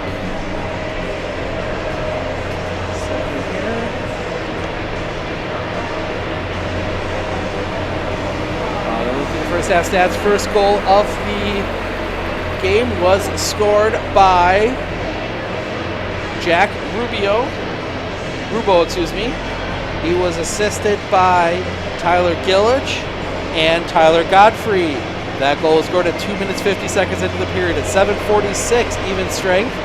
First half stats. First goal of the game was scored by Jack Rubo. He was assisted by Tyler Gillich and Tyler Godfrey. That goal was scored at 2 minutes 50 seconds into the period at 7:46 even strength.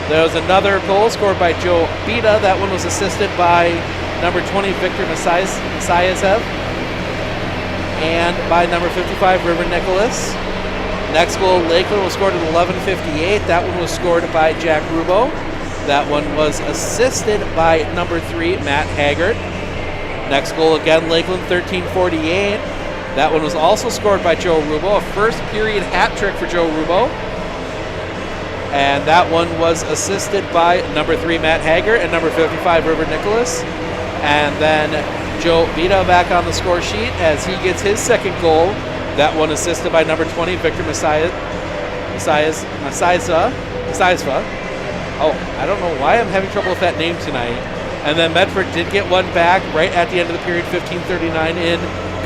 There was another goal scored by Joe Bita. That one was assisted by number 20 Victor Masayev and by number 55 River Nicholas. Next goal, Lakeland, was scored at 11:58. That one was scored by Jack Rubo. That one was assisted by number 3 Matt Haggart. Next goal again, Lakeland, 13:48. That one was also scored by Joe Rubo, a first period hat trick for Joe Rubo. And that one was assisted by number 3 Matt Haggart and number 55 River Nicholas. And then Joe Bita back on the score sheet as he gets his second goal. That one assisted by number 20 Victor Masayev. Oh, I don't know why I'm having trouble with that name tonight. And then Medford did get one back right at the end of the period, 15:39 in.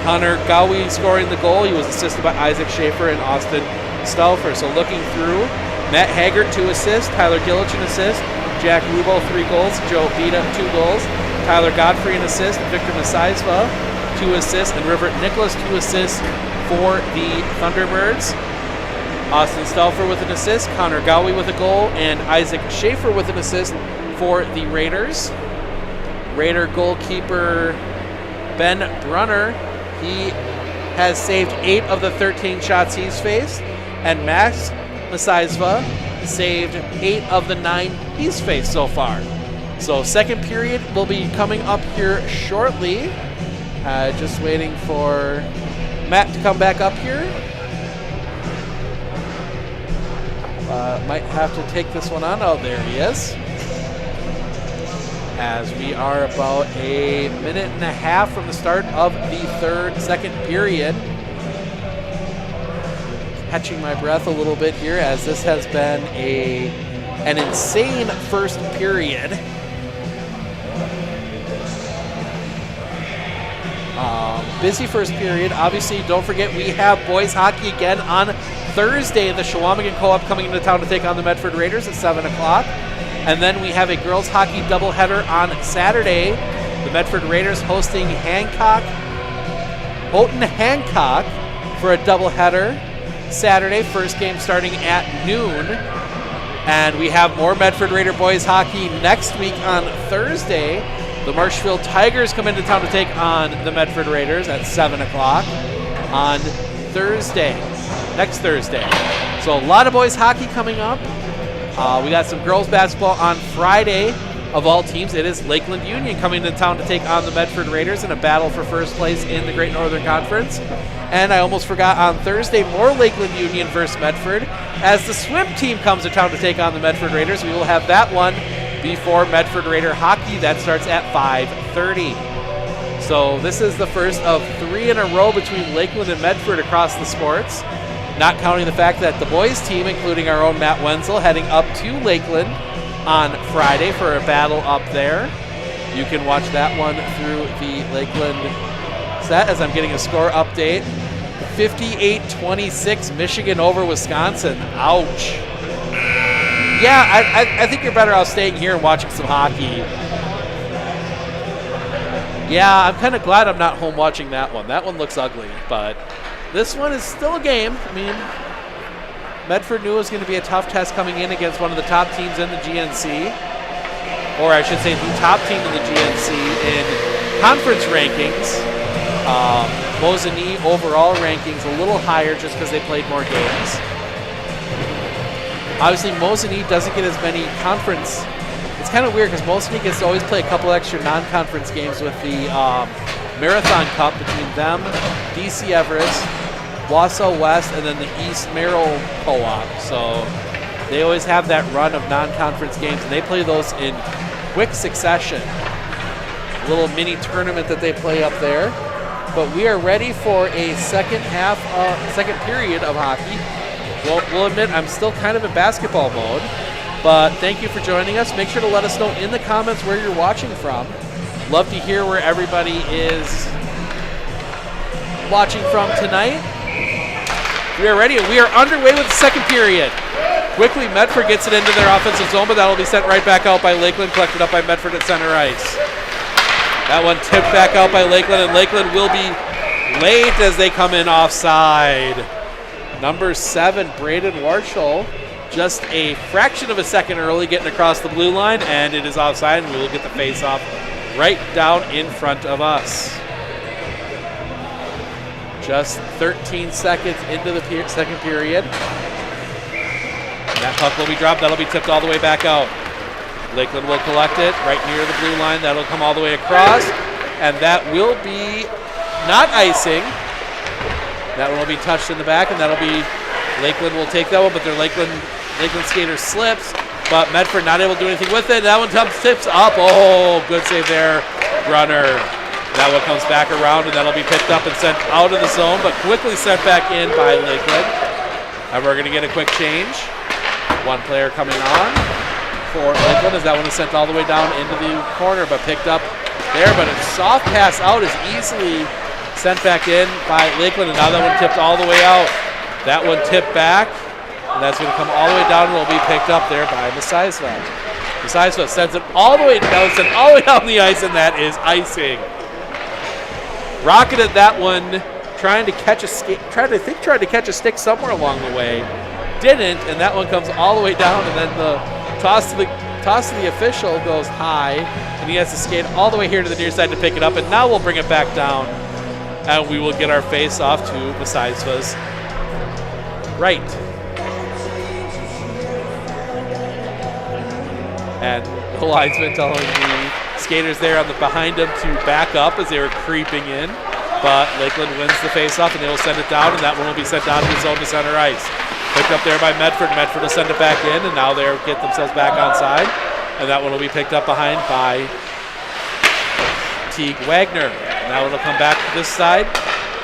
Connor Gowie scoring the goal. He was assisted by Isaac Schaefer and Austin Stauffer. So looking through, Matt Haggart 2 assists, Tyler Gillich an assist, Jack Rubo 3 goals, Joe Bita 2 goals, Tyler Godfrey an assist, Victor Masayev 2 assists, and River Nicholas 2 assists for the Thunderbirds. Austin Stauffer with an assist, Connor Gowie with a goal, and Isaac Schaefer with an assist for the Raiders. Raider goalkeeper Ben Brunner, he has saved 8 of the 13 shots he's faced, and Max Masayev saved 8 of the 9 he's faced so far. So second period will be coming up here shortly. Just waiting for Matt to come back up here. Might have to take this one on. Oh, there he is. As we are about a minute and a half from the start of the second period. Catching my breath a little bit here as this has been an insane first period. Busy first period. Obviously, don't forget we have boys hockey again on Thursday. The Shawamigan Co-op coming into town to take on the Medford Raiders at 7 o'clock. And then we have a girls hockey doubleheader on Saturday. The Medford Raiders hosting Houghton Hancock for a doubleheader Saturday. First game starting at noon. And we have more Medford Raider boys hockey next week on Thursday. The Marshfield Tigers come into town to take on the Medford Raiders at 7 o'clock on Thursday, next Thursday. So a lot of boys hockey coming up. We got some girls basketball on Friday. Of all teams, it is Lakeland Union coming into town to take on the Medford Raiders in a battle for first place in the Great Northern Conference. And I almost forgot, on Thursday, more Lakeland Union versus Medford. As the swim team comes to town to take on the Medford Raiders, we will have that one before Medford Raider hockey. That starts at 5:30. So this is the first of 3 in a row between Lakeland and Medford across the sports. Not counting the fact that the boys team, including our own Matt Wenzel, heading up to Lakeland on Friday for a battle up there. You can watch that one through the Lakeland set as I'm getting a score update. 58-26, Michigan over Wisconsin. Ouch. Yeah, I think you're better off staying here and watching some hockey. Yeah, I'm kind of glad I'm not home watching that one. That one looks ugly, but this one is still a game. I mean, Medford knew it was going to be a tough test coming in against one of the top teams in the GNC. Or I should say the top team in the GNC in conference rankings. Mosinee overall rankings a little higher just because they played more games. Obviously, Mosinee doesn't get as many conference. It's kind of weird because Mosinee gets to always play a couple extra non-conference games with the Marathon Cup between them, DC Everest, Wausau West, and then the East Merrill Co-op. So they always have that run of non-conference games, and they play those in quick succession. little mini tournament that they play up there. But we are ready for a second period of hockey. We'll admit I'm still kind of in basketball mode, but thank you for joining us. Make sure to let us know in the comments where you're watching from. Love to hear where everybody is watching from tonight. We are ready, and we are underway with the second period. Quickly, Medford gets it into their offensive zone, but that'll be sent right back out by Lakeland, collected up by Medford at center ice. That one tipped back out by Lakeland, and Lakeland will be late as they come in offside. Number 7, Braden Warshall, just a fraction of a second early getting across the blue line, and it is offside, and we will get the face-off right down in front of us. Just 13 seconds into the second period. And that puck will be dropped. That'll be tipped all the way back out. Lakeland will collect it right near the blue line. That'll come all the way across. And that will be not icing. That one will be touched in the back, and that'll be Lakeland will take that one, but their Lakeland skater slips. But Medford not able to do anything with it. That one tips up. Oh, good save there, Brunner. That one comes back around, and that'll be picked up and sent out of the zone, but quickly sent back in by Lakeland. And we're going to get a quick change. One player coming on for Lakeland as that one is sent all the way down into the corner, but picked up there. But a soft pass out is easily sent back in by Lakeland, and now that one tipped all the way out. That one tipped back, and that's going to come all the way down, and will be picked up there by Masaisva. Masaisva sends it all the way down, down the ice, and that is icing. Rocketed that one, trying to catch a stick somewhere along the way. Didn't, and that one comes all the way down, and then the toss to the official goes high, and he has to skate all the way here to the near side to pick it up, and now we'll bring it back down, and we will get our face off to Masaisva's right. And the linesman telling the skaters there on the behind him to back up as they were creeping in, but Lakeland wins the face-off, and they will send it down, and that one will be sent down to the zone to center ice. Picked up there by Medford. Medford will send it back in, and now they'll get themselves back onside, and that one will be picked up behind by Teague Wagner. And that one will come back to this side,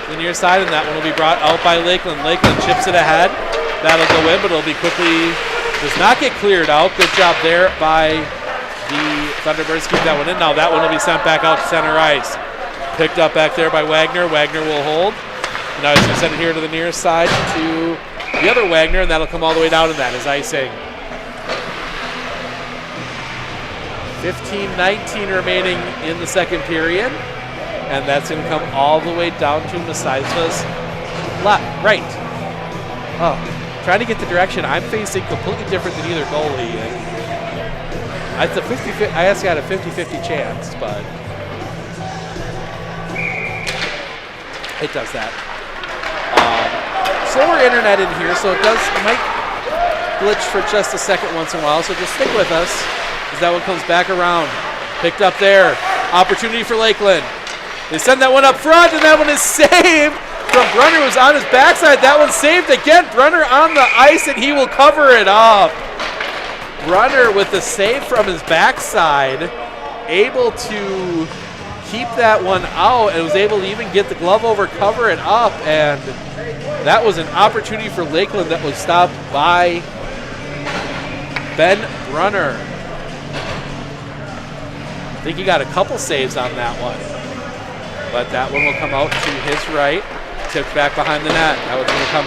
the near side, and that one will be brought out by Lakeland. Lakeland chips it ahead. That'll go in, but it'll be quickly, does not get cleared out. Good job there by the Thunderbirds. Keep that one in. Now that one will be sent back out to center ice. Picked up back there by Wagner. Wagner will hold. And now he's going to send it here to the near side to the other Wagner, and that'll come all the way down, and that is icing. 15-19 remaining in the second period, and that's going to come all the way down to Masaisva's left, right. Oh, trying to get the direction. I'm facing completely different than either goalie. It's a 50-50. I guess I got a 50-50 chance, but it does that. Slower internet in here, so it might glitch for just a second once in a while, so just stick with us as that one comes back around. Picked up there. Opportunity for Lakeland. They send that one up front, and that one is saved from Brunner, who's on his backside. That one's saved again. Brunner on the ice, and he will cover it up. Brunner with the save from his backside, able to keep that one out, and was able to even get the glove over, cover it up, and that was an opportunity for Lakeland that was stopped by Ben Brunner. I think he got a couple saves on that one, but that one will come out to his right, tipped back behind the net. That was going to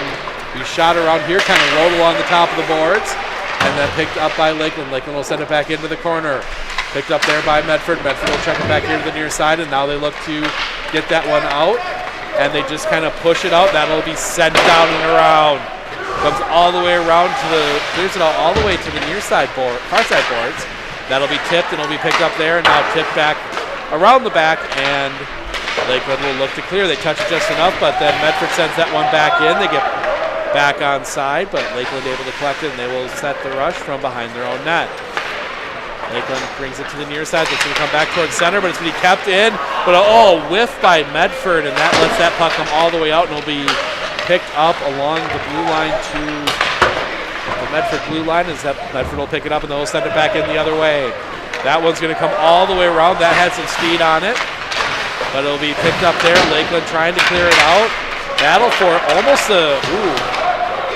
be shot around here, kind of rolled along the top of the boards, and then picked up by Lakeland. Lakeland will send it back into the corner. Picked up there by Medford. Medford will check it back here to the near side, and now they look to get that one out, and they just kind of push it out. That'll be sent down and around. Comes all the way around to clears it out all the way to the near side board, far side boards. That'll be tipped, and it'll be picked up there, and now tipped back around the back, and Lakeland will look to clear. They touch it just enough, but then Medford sends that one back in. They get back on side, but Lakeland able to collect it, and they will set the rush from behind their own net. Lakeland brings it to the near side. It's going to come back towards center, but it's going to be kept in. But whiff by Medford, and that lets that puck come all the way out, and it'll be picked up along the blue line to the Medford blue line, as that Medford will pick it up, and they'll send it back in the other way. That one's going to come all the way around. That had some speed on it, but it'll be picked up there. Lakeland trying to clear it out. Battle for almost a,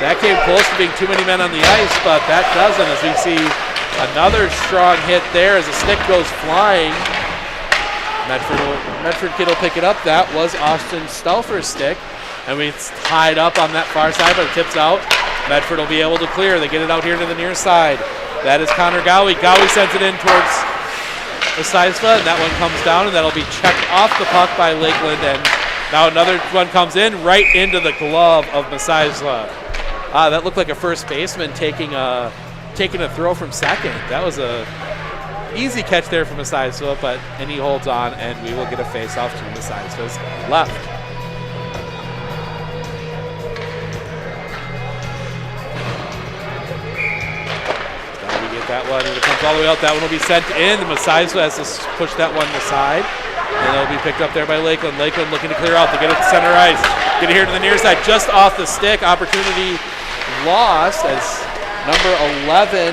that came close to being too many men on the ice, but that doesn't, as we see another strong hit there as the stick goes flying. Medford kid will pick it up. That was Austin Stauffer's stick, and we tied up on that far side, but it tips out. Medford will be able to clear. They get it out here to the near side. That is Connor Gowie. Gowie sends it in towards Messiah, and that one comes down, and that'll be checked off the puck by Lakeland, and now another one comes in right into the glove of Messiah. That looked like a first baseman taking a throw from second. That was a easy catch there from Messiah, and he holds on, and we will get a face-off to Messiah's left. Now we get that one, and it comes all the way out. That one will be sent in. Messiah has to push that one aside, and it'll be picked up there by Lakeland. Lakeland looking to clear out. They get it to center ice. Get it here to the near side, just off the stick. Opportunity lost as number 11,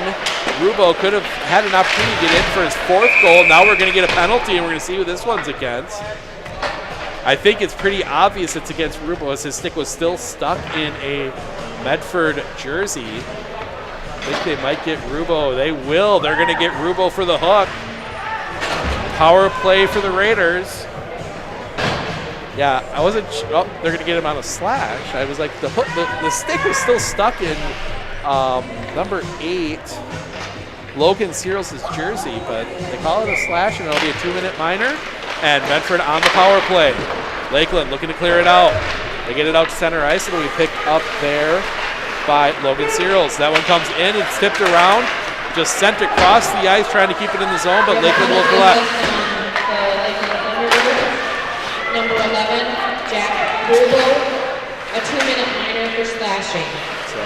Rubo, could have had an opportunity to get in for his 4th goal. Now we're going to get a penalty, and we're going to see who this one's against. I think it's pretty obvious it's against Rubo, as his stick was still stuck in a Medford jersey. I think they might get Rubo. They will. They're going to get Rubo for the hook. Power play for the Raiders. Yeah, I wasn't. They're going to get him on a slash. I was like, the hook, the stick was still stuck in number 8, Logan Searles' jersey, but they call it a slash, and it'll be a 2-minute minor. And Medford on the power play. Lakeland looking to clear it out. They get it out to center ice. It'll be picked up there by Logan Searles. That one comes in. It's tipped around. Just sent across the ice, trying to keep it in the zone, but Lakeland will collect. Number 11, Jack Rubo, a 2-minute minor for slashing. So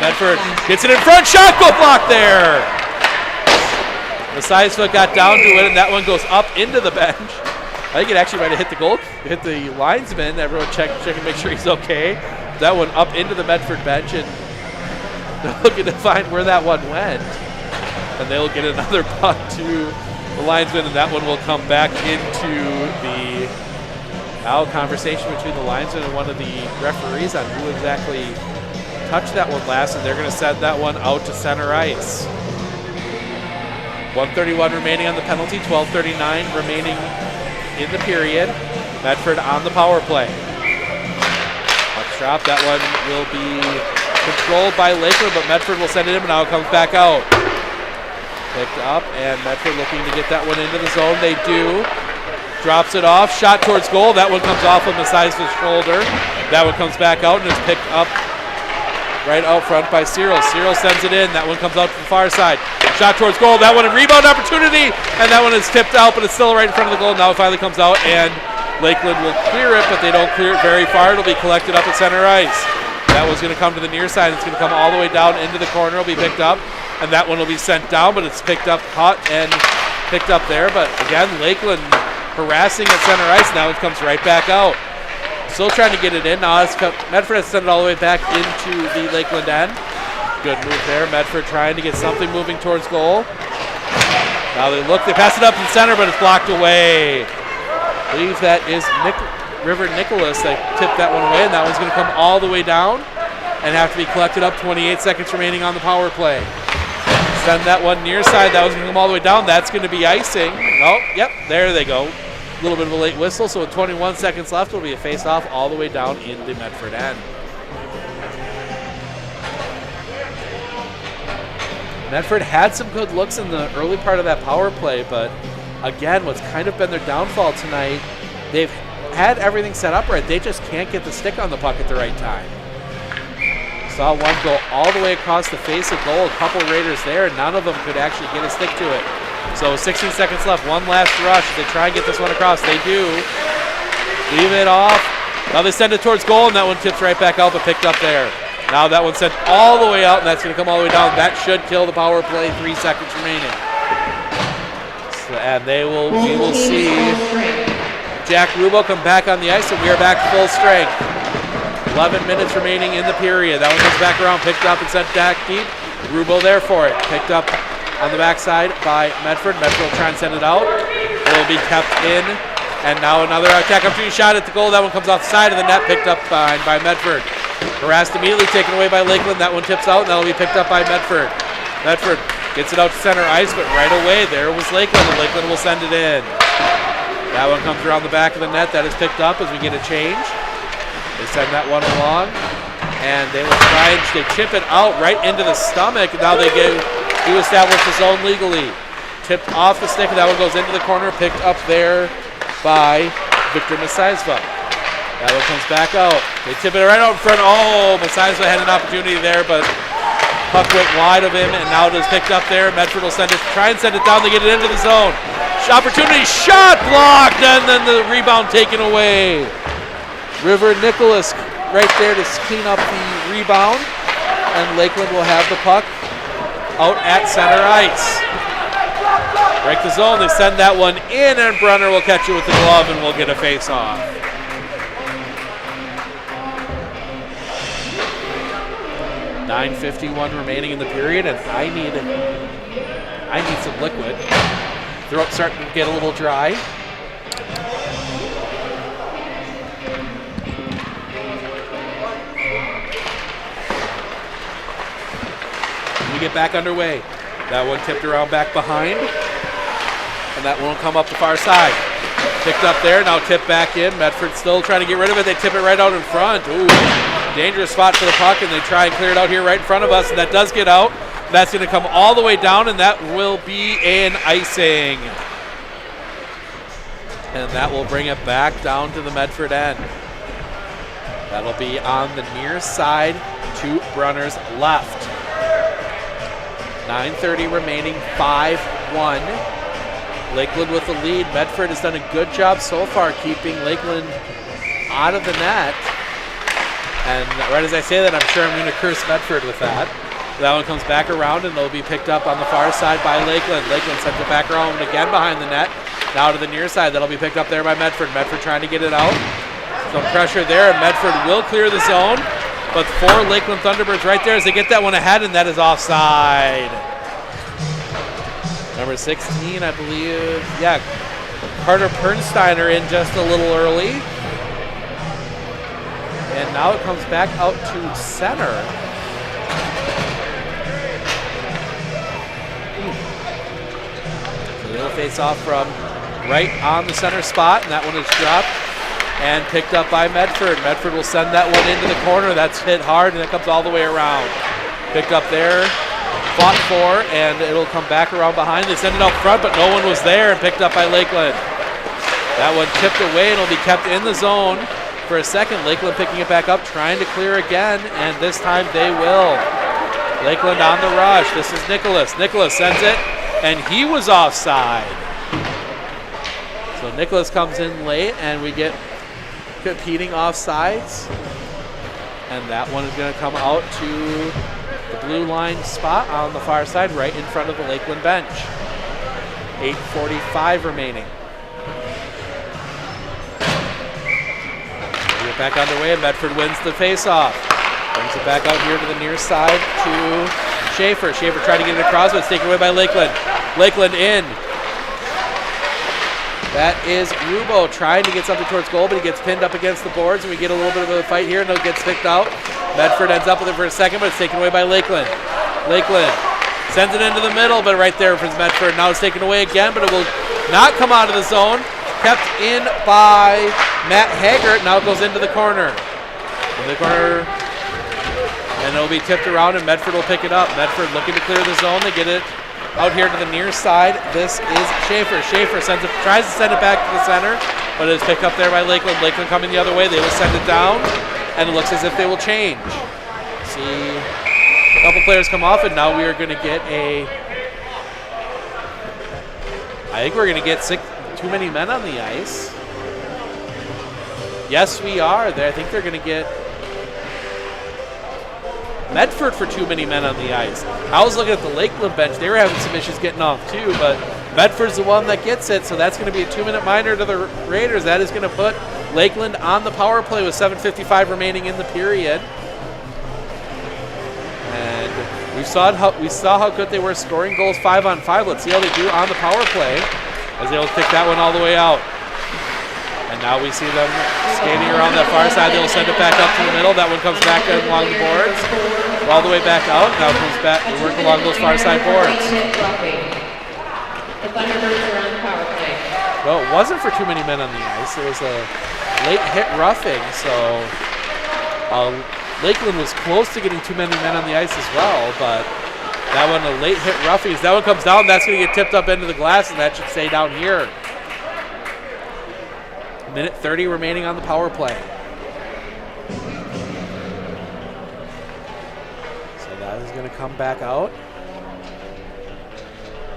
Medford gets it in front. Shot goal blocked there. Messiah got down to it, and that one goes up into the bench. I think it actually might have hit the linesman. Everyone check and make sure he's okay. That one up into the Medford bench, and they're looking to find where that one went. And they'll get another puck to the linesman, and that one will come back into the conversation between the linesman and one of the referees on who exactly touched that one last, and they're going to send that one out to center ice. 1:31 remaining on the penalty, 12:39 remaining in the period. Medford on the power play. Puck's dropped. That one will be controlled by Lakeland, but Medford will send it in, and now it comes back out. Picked up, and Medford looking to get that one into the zone. They do. Drops it off. Shot towards goal. That one comes off of Messiah's shoulder. That one comes back out and is picked up right out front by Searles. Searles sends it in. That one comes out to the far side. Shot towards goal. That one a rebound opportunity, and that one is tipped out, but it's still right in front of the goal. Now it finally comes out, and Lakeland will clear it, but they don't clear it very far. It'll be collected up at center ice. That one's going to come to the near side. It's going to come all the way down into the corner. It'll be picked up, and that one will be sent down, but it's picked up, caught, and picked up there. But again, Lakeland harassing at center ice. Now it comes right back out. Still trying to get it in. Now Medford has sent it all the way back into the Lakeland end. Good move there. Medford trying to get something moving towards goal. Now they look. They pass it up in center, but it's blocked away. I believe that is River Nicholas that tipped that one away, and that one's going to come all the way down and have to be collected up. 28 seconds remaining on the power play. Send that one near side. That was going to come all the way down. That's going to be icing. Oh, yep, there they go. A little bit of a late whistle, so with 21 seconds left, it'll be a face-off all the way down in the Medford end. Medford had some good looks in the early part of that power play, but again, what's kind of been their downfall tonight, they've had everything set up right. They just can't get the stick on the puck at the right time. Saw one go all the way across the face of goal. A couple Raiders there, and none of them could actually get a stick to it. So 16 seconds left. One last rush. They try and get this one across. They do. Leave it off. Now they send it towards goal, and that one tips right back out, but picked up there. Now that one's sent all the way out, and that's going to come all the way down. That should kill the power play. 3 seconds remaining. So, and we will see Jack Rubo come back on the ice, and we are back to full strength. 11 minutes remaining in the period. That one comes back around, picked up and sent back deep. Rubo there for it. Picked up on the backside by Medford. Medford will try and send it out. It will be kept in. And now another attack opportunity shot at the goal. That one comes off the side of the net, picked up by Medford. Harassed immediately, taken away by Lakeland. That one tips out, and that will be picked up by Medford. Medford gets it out to center ice, but right away there was Lakeland, and Lakeland will send it in. That one comes around the back of the net. That is picked up as we get a change. They send that one along, and they will try and they chip it out right into the stomach. Now they do establish the zone legally. Tipped off the stick, and that one goes into the corner, picked up there by Victor Masaisva. That one comes back out. They tip it right out in front. Oh, Masaisva had an opportunity there, but puck went wide of him, and now it is picked up there. Medford will try and send it down to get it into the zone. Opportunity shot blocked, and then the rebound taken away. River Nicholas right there to clean up the rebound, and Lakeland will have the puck out at center ice. Break the zone, they send that one in, and Brunner will catch it with the glove and will get a face-off. .9:51 remaining in the period, and I need some liquid. Throat's starting to get a little dry. We get back underway. That one tipped around back behind. And that one will come up the far side. Picked up there, now tipped back in. Medford still trying to get rid of it. They tip it right out in front. Ooh, dangerous spot for the puck, and they try and clear it out here right in front of us, and that does get out. That's going to come all the way down, and that will be an icing. And that will bring it back down to the Medford end. That'll be on the near side to Brunner's left. 9:30 remaining, 5-1. Lakeland with the lead. Medford has done a good job so far keeping Lakeland out of the net. And right as I say that, I'm sure I'm going to curse Medford with that. That one comes back around, and they'll be picked up on the far side by Lakeland. Lakeland sends it back around again behind the net. Now to the near side. That'll be picked up there by Medford. Medford trying to get it out. Some pressure there, and Medford will clear the zone. But for Lakeland Thunderbirds right there as they get that one ahead, and that is offside. Number 16, I believe. Yeah, Carter Pernsteiner in just a little early. And now it comes back out to center. So they'll face off from right on the center spot, and that one is dropped and picked up by Medford. Medford will send that one into the corner. That's hit hard, and it comes all the way around. Picked up there. Fought for, and it'll come back around behind. They send it out front, but no one was there, and picked up by Lakeland. That one tipped away, and it'll be kept in the zone for a second. Lakeland picking it back up, trying to clear again, and this time they will. Lakeland on the rush. This is Nicholas. Nicholas sends it, and he was offside. So Nicholas comes in late, and we get competing offsides. And that one is going to come out to the blue line spot on the far side, right in front of the Lakeland bench. 8:45 remaining. We get back underway, and Medford wins the face-off. Brings it back out here to the near side to Schaefer. Schaefer trying to get it across, but it's taken away by Lakeland. Lakeland in. That is Rubo trying to get something towards goal, but he gets pinned up against the boards, and we get a little bit of a fight here, and it gets picked out. Medford ends up with it for a second, but it's taken away by Lakeland. Lakeland sends it into the middle, but right there for Medford. Now it's taken away again, but it will not come out of the zone. Kept in by Matt Haggart. Now it goes into the corner. In the corner, and it'll be tipped around, and Medford will pick it up. Medford looking to clear the zone. They get it out here to the near side. This is Schaefer. Schaefer tries to send it back to the center, but it's picked up there by Lakeland. Lakeland coming the other way. They will send it down, and it looks as if they will change. See a couple players come off, and now we are going to get I think we're going to get too many men on the ice. Yes, we are. I think they're going to get Medford for too many men on the ice. I was looking at the Lakeland bench. They were having some issues getting off too, but Medford's the one that gets it, so that's going to be a 2-minute minor to the Raiders. That is going to put Lakeland on the power play with 7:55 remaining in the period. And We saw how good they were scoring goals 5-on-5. Let's see how they do on the power play as they'll kick that one all the way out. And now we see them skating around that far side. They'll send it back up to the middle. That one comes back along the boards, all the way back out. Now it comes back. They work along those far side boards. The Thunderbirds are on the power play. Well, it wasn't for too many men on the ice. It was a late hit roughing, so Lakeland was close to getting too many men on the ice as well, but that one, a late hit roughing. As that one comes down, that's going to get tipped up into the glass, and that should stay down here. Minute 30 remaining on the power play. So that is going to come back out.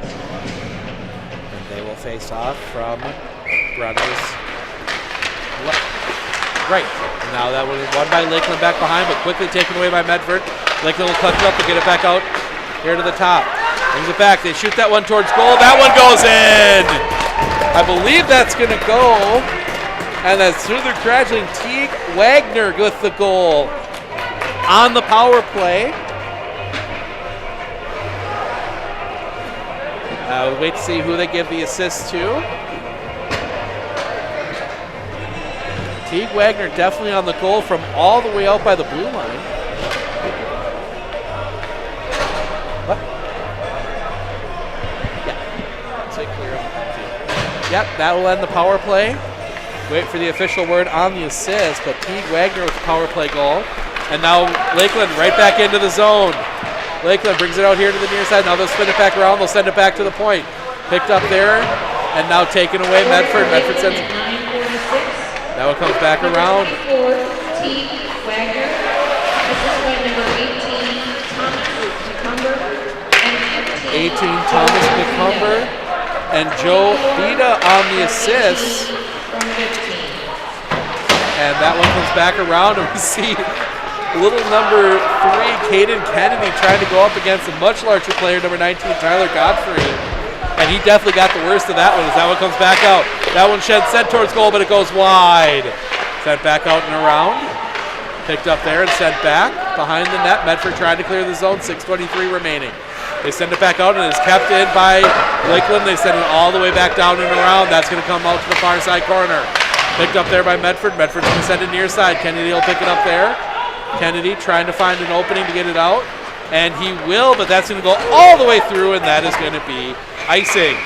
And they will face off from Brothers. Right. And now that one is won by Lakeland back behind, but quickly taken away by Medford. Lakeland will clutch it up and get it back out here to the top. Brings it back. They shoot that one towards goal. That one goes in. I believe that's going to go. And that's through their graduating Teague Wagner with the goal on the power play. We'll wait to see who they give the assist to. Teague Wagner definitely on the goal from all the way out by the blue line. What? Yeah. Say clear on the penalty. Yep, that will end the power play. Wait for the official word on the assist, but Teague Wagner with the power play goal. And now Lakeland right back into the zone. Lakeland brings it out here to the near side. Now they'll spin it back around. They'll send it back to the point. Picked up there, and now taken away Medford. Medford sends it. That one comes back around. Teague Wagner. Assist by number 18, Thomas McCumber. And 18, Thomas McCumber. And Joe Vida on the assist. And that one comes back around, and we see little number 3, Caden Kennedy, trying to go up against a much larger player, number 19, Tyler Godfrey. And he definitely got the worst of that one as that one comes back out. That one sent towards goal, but it goes wide. Sent back out and around. Picked up there and sent back behind the net. Medford trying to clear the zone, 6:23 remaining. They send it back out, and it's kept in by Lakeland. They send it all the way back down and around. That's going to come out to the far side corner. Picked up there by Medford. Medford's going to send it near side. Kennedy will pick it up there. Kennedy trying to find an opening to get it out. And he will, but that's going to go all the way through, and that is going to be icing.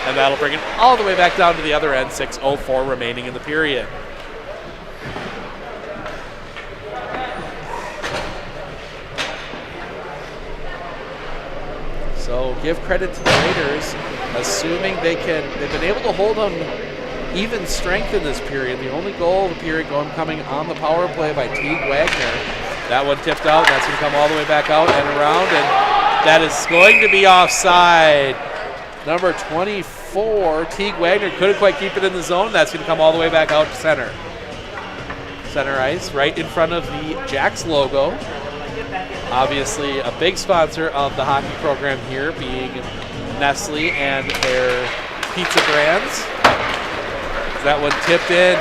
And that'll bring it all the way back down to the other end. 6:04 remaining in the period. So give credit to the Raiders, assuming they've been able to hold on even strength in this period. The only goal of the period coming on the power play by Teague Wagner. That one tipped out. That's going to come all the way back out and around, and that is going to be offside. Number 24, Teague Wagner couldn't quite keep it in the zone. That's going to come all the way back out to center. Center ice, right in front of the Jacks logo. Obviously a big sponsor of the hockey program here, being Nestle and their pizza brands. That one tipped in.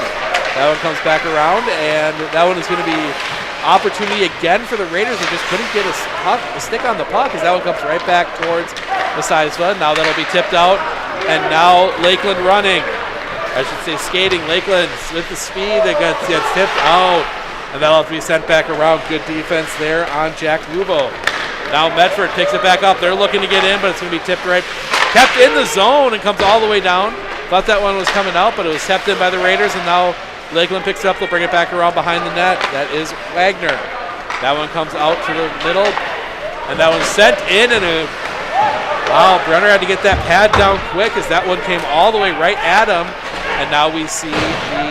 That one comes back around, and that one is going to be opportunity again for the Raiders. They just couldn't get a stick on the puck, as that one comes right back towards Messiahsville. Now that'll be tipped out, and now Lakeland running. I should say skating. Lakeland with the speed that gets tipped out, and that'll have to be sent back around. Good defense there on Jack Lubo. Now Medford picks it back up. They're looking to get in, but it's going to be tipped right. Kept in the zone and comes all the way down. Thought that one was coming out, but it was kept in by the Raiders, and now Lakeland picks it up. They'll bring it back around behind the net. That is Wagner. That one comes out to the middle, and that one's sent in, and wow, Brenner had to get that pad down quick as that one came all the way right at him, and now we see the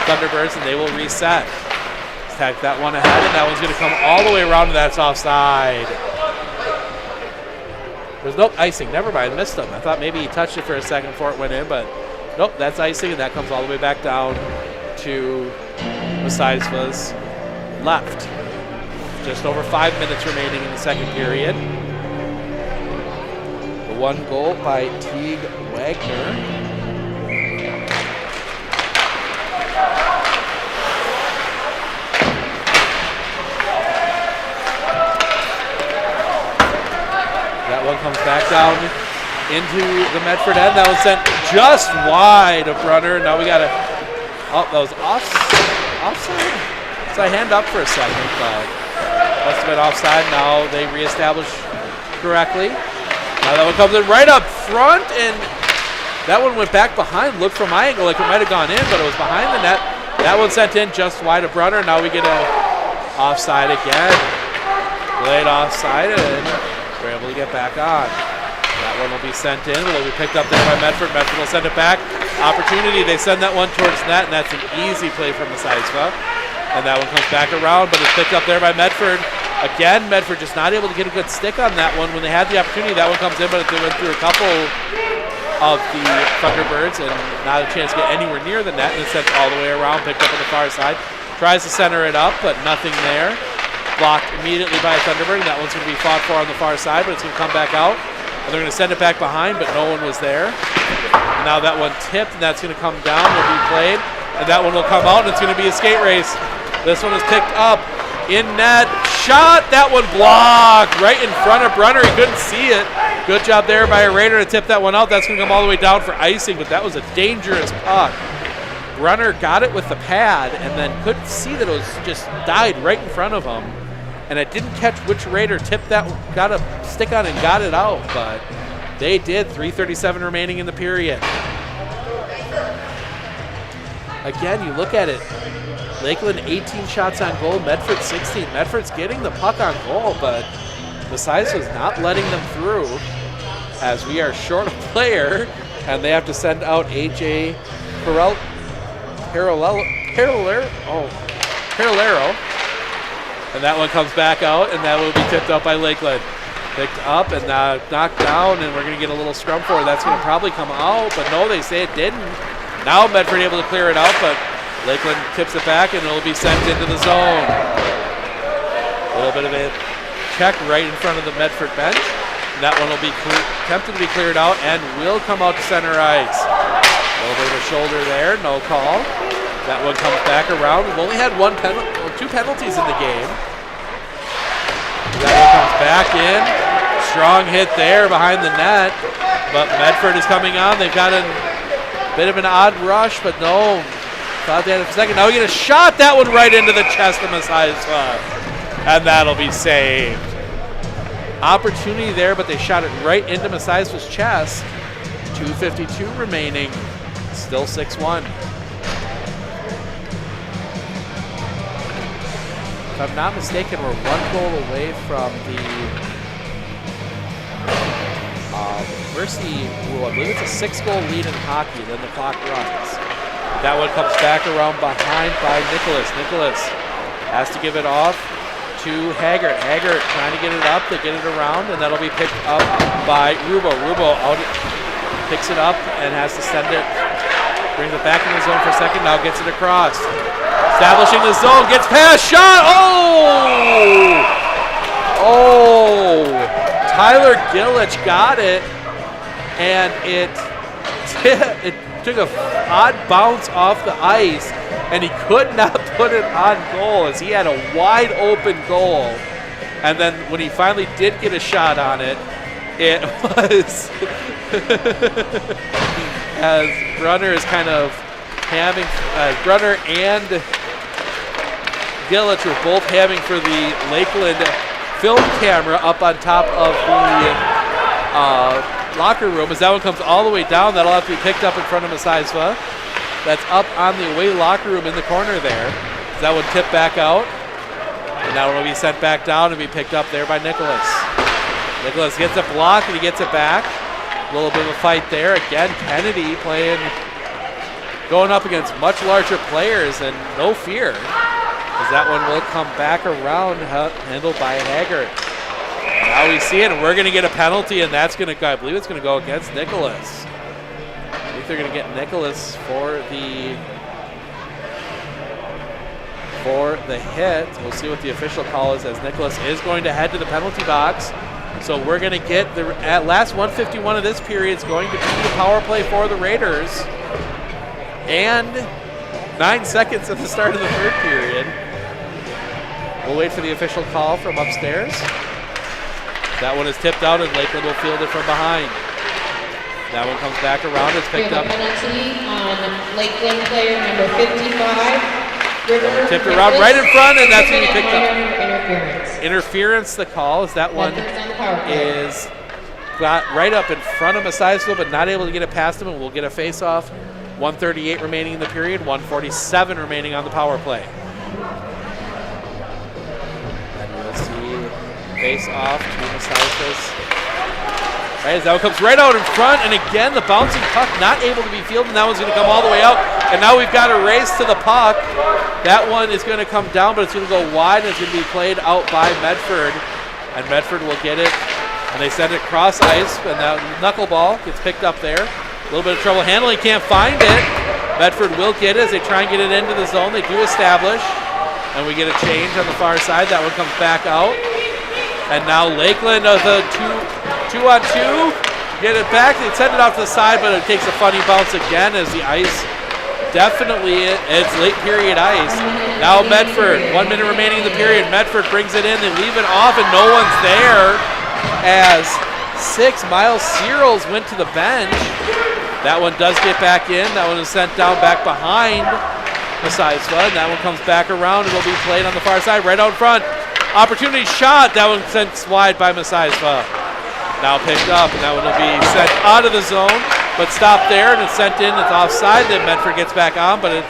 Thunderbirds, and they will reset. Tag that one ahead, and that one's going to come all the way around, and that's offside. There's no icing. Never mind. Missed him. I thought maybe he touched it for a second before it went in, but nope, that's icing, and that comes all the way back down to Messiahsville's left. Just over 5 minutes remaining in the second period. The one goal by Teague Wagner. one comes back down into the Medford end. That was sent just wide of Brunner. Now we got a, that was offside. So I hand up for a second, but must have been offside. Now they reestablish correctly. Now that one comes in right up front, and that one went back behind. Looked from my angle like it might have gone in, but it was behind the net. That one sent in just wide of Brunner. Now we get a offside again. Late offside, and we're able to get back on. That one will be sent in. It'll be picked up there by Medford. Medford will send it back. Opportunity. They send that one towards net, and that's an easy play from Messiah. And that one comes back around, but it's picked up there by Medford. Again, Medford just not able to get a good stick on that one. When they had the opportunity, that one comes in, but it went through a couple of the Thunderbirds and not a chance to get anywhere near the net, and it's sent all the way around, picked up on the far side. Tries to center it up, but nothing there. Blocked immediately by a Thunderbird, and that one's going to be fought for on the far side, but it's going to come back out. And they're going to send it back behind, but no one was there. And now that one tipped, and that's going to come down, will be played. And that one will come out, and it's going to be a skate race. This one is picked up in net. Shot, that one blocked right in front of Brunner. He couldn't see it. Good job there by a Raider to tip that one out. That's going to come all the way down for icing, but that was a dangerous puck. Brunner got it with the pad and then couldn't see that it was just died right in front of him. And I didn't catch which Raider tipped that, got a stick on and got it out, but they did. 3:37 remaining in the period. Again, you look at it. Lakeland 18 shots on goal, Medford 16. Medford's getting the puck on goal, but Messiah was not letting them through as we are short a player, and they have to send out AJ Paralero. And that one comes back out, and that will be tipped up by Lakeland. Picked up and knocked down, and we're going to get a little scrum for it. That's going to probably come out, but no, they say it didn't. Now Medford able to clear it out, but Lakeland tips it back, and it will be sent into the zone. A little bit of a check right in front of the Medford bench. And that one will be attempted to be cleared out and will come out to center ice. A little bit of a shoulder there, no call. That one comes back around. We've only had two penalties in the game. That one comes back in. Strong hit there behind the net, but Medford is coming on. They've got a bit of an odd rush, but no. Thought they had it for a second. Now we get a shot. That one right into the chest of Messiah, and that'll be saved. Opportunity there, but they shot it right into Messiah's chest. 2:52 remaining. Still 6-1. If I'm not mistaken, we're one goal away from the I believe it's a 6-goal lead in hockey, then the clock runs. That one comes back around behind by Nicholas. Nicholas has to give it off to Haggart. Haggart trying to get it up, they get it around, and that'll be picked up by Rubo. Rubo picks it up and has to send it, brings it back in the zone for a second, now gets it across. Establishing the zone, gets past, shot, oh! Tyler Gillich got it, and it took an odd bounce off the ice, and he could not put it on goal as he had a wide open goal. And then when he finally did get a shot on it, it was as Brunner is kind of having, Brunner and Gillich were both having for the Lakeland film camera up on top of the locker room. As that one comes all the way down, that'll have to be picked up in front of Messiah. That's up on the away locker room in the corner there. As that one tipped back out, and that one will be sent back down and be picked up there by Nicholas. Nicholas gets a block and he gets it back. A little bit of a fight there. Again, Kennedy going up against much larger players and no fear. As that one will come back around, handled by Haggart. Now we see it, and we're going to get a penalty, and that's going to go, I believe it's going to go against Nicholas. I think they're going to get Nicholas for the hit. We'll see what the official call is, as Nicholas is going to head to the penalty box. So we're going to get the last 151 of this period is going to be the power play for the Raiders. And 9 seconds at the start of the third period. We'll wait for the official call from upstairs. That one is tipped out, and Lakeland will field it from behind. That one comes back around. It's We picked have up. a penalty on Lakeland player number 55. River Tipped around right in front, and that's what we picked up. Interference. Interference, the call is that one is got right up in front of Messiahsville, but not able to get it past him, and we'll get a face-off. 1:38 remaining in the period, 1:47 remaining on the power play. And we'll see face-off to Messiahsville's. Right, as that one comes right out in front, and again, the bouncing puck not able to be fielded, and that one's going to come all the way out. And now we've got a race to the puck. That one is going to come down, but it's going to go wide, and it's going to be played out by Medford. And Medford will get it, and they send it cross ice, and that knuckleball gets picked up there. A little bit of trouble handling, can't find it. Medford will get it as they try and get it into the zone. They do establish, and we get a change on the far side. That one comes back out. And now Lakeland does a two-on-two. Get it back. They send it off to the side, but it takes a funny bounce again as the ice definitely, it's late period ice. Now Medford, 1 minute remaining in the period. Medford brings it in. They leave it off, and no one's there as 6 Miles Searles went to the bench. That one does get back in. That one is sent down back behind Messiahsville, and that one comes back around. It'll be played on the far side, right out in front. Opportunity shot. That one sent wide by Messiahsville. Now picked up, and that one will be sent out of the zone, but stopped there, and it's sent in. It's offside. Then Medford gets back on, but it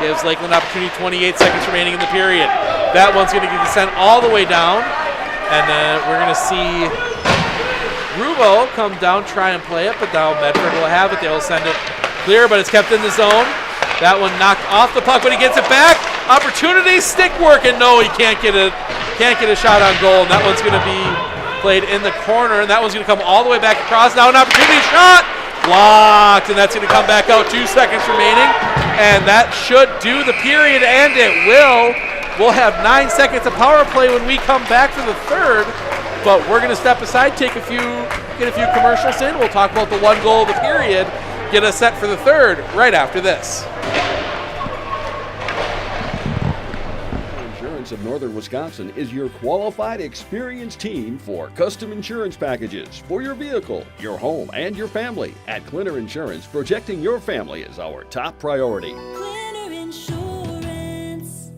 gives Lakeland opportunity. 28 seconds remaining in the period. That one's going to get sent all the way down, and we're going to see Rubo come down, try and play it, but now Medford will have it. They will send it clear, but it's kept in the zone. That one knocked off the puck, but he gets it back. Opportunity, stick work, and no, he can't get a shot on goal, and that one's going to be played in the corner, and that one's going to come all the way back across. Now an opportunity shot, blocked, and that's going to come back out. 2 seconds remaining, and that should do the period, and it will. We'll have 9 seconds of power play when we come back for the third, but we're going to step aside, get a few commercials in. We'll talk about the one goal of the period, get us set for the third right after this. Of Northern Wisconsin is your qualified, experienced team for custom insurance packages for your vehicle, your home, and your family. At Clinner Insurance, protecting your family is our top priority. Clinner Insurance.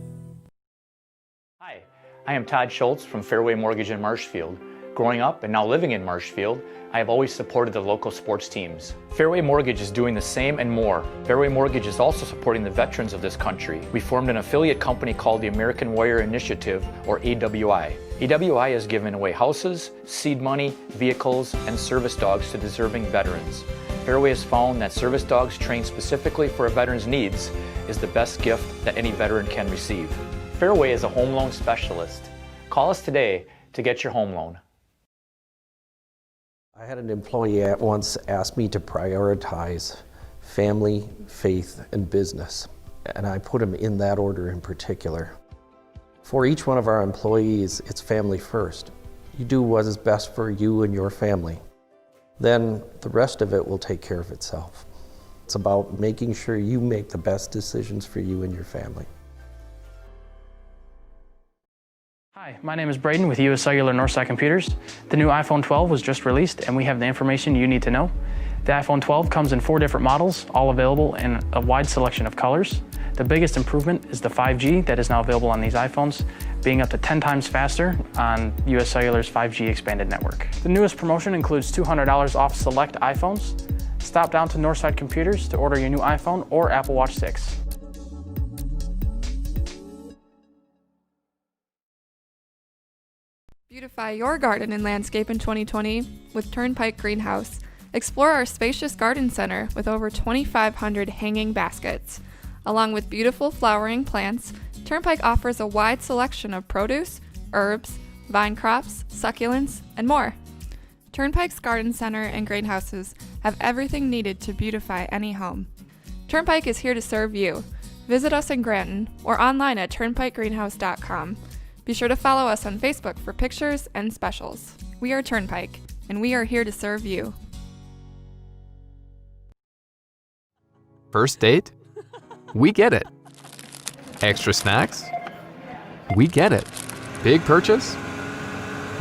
Hi, I am Todd Schultz from Fairway Mortgage in Marshfield. Growing up and now living in Marshfield, I have always supported the local sports teams. Fairway Mortgage is doing the same and more. Fairway Mortgage is also supporting the veterans of this country. We formed an affiliate company called the American Warrior Initiative, or AWI. AWI has given away houses, seed money, vehicles, and service dogs to deserving veterans. Fairway has found that service dogs trained specifically for a veteran's needs is the best gift that any veteran can receive. Fairway is a home loan specialist. Call us today to get your home loan. I had an employee at once ask me to prioritize family, faith, and business, and I put them in that order in particular. For each one of our employees, it's family first. You do what is best for you and your family. Then the rest of it will take care of itself. It's about making sure you make the best decisions for you and your family. Hi, my name is Braden with US Cellular Northside Computers. The new iPhone 12 was just released, and we have the information you need to know. The iPhone 12 comes in 4 different models, all available in a wide selection of colors. The biggest improvement is the 5G that is now available on these iPhones, being up to 10 times faster on US Cellular's 5G expanded network. The newest promotion includes $200 off select iPhones. Stop down to Northside Computers to order your new iPhone or Apple Watch 6. Beautify your garden and landscape in 2020 with Turnpike Greenhouse. Explore our spacious garden center with over 2,500 hanging baskets. Along with beautiful flowering plants, Turnpike offers a wide selection of produce, herbs, vine crops, succulents, and more. Turnpike's garden center and greenhouses have everything needed to beautify any home. Turnpike is here to serve you. Visit us in Granton or online at turnpikegreenhouse.com. Be sure to follow us on Facebook for pictures and specials. We are Turnpike, and we are here to serve you. First date? We get it. Extra snacks? We get it. Big purchase?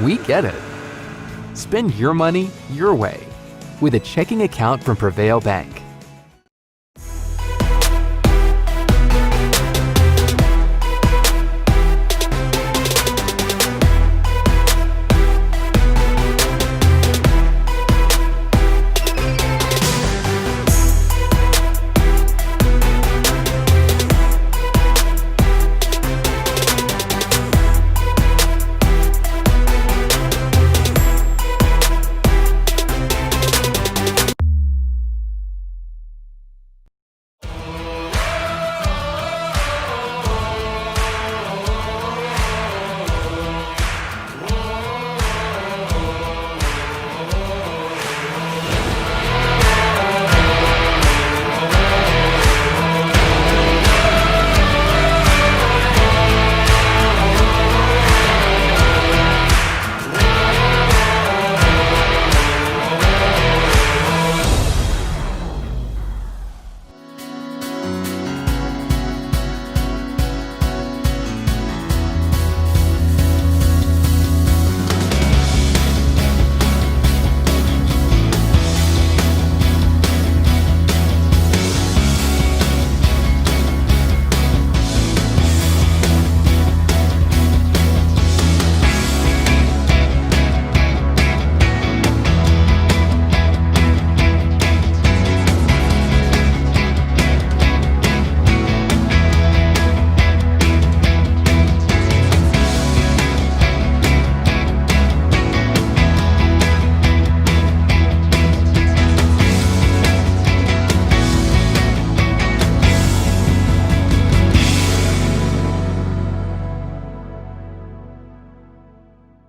We get it. Spend your money your way with a checking account from Prevail Bank.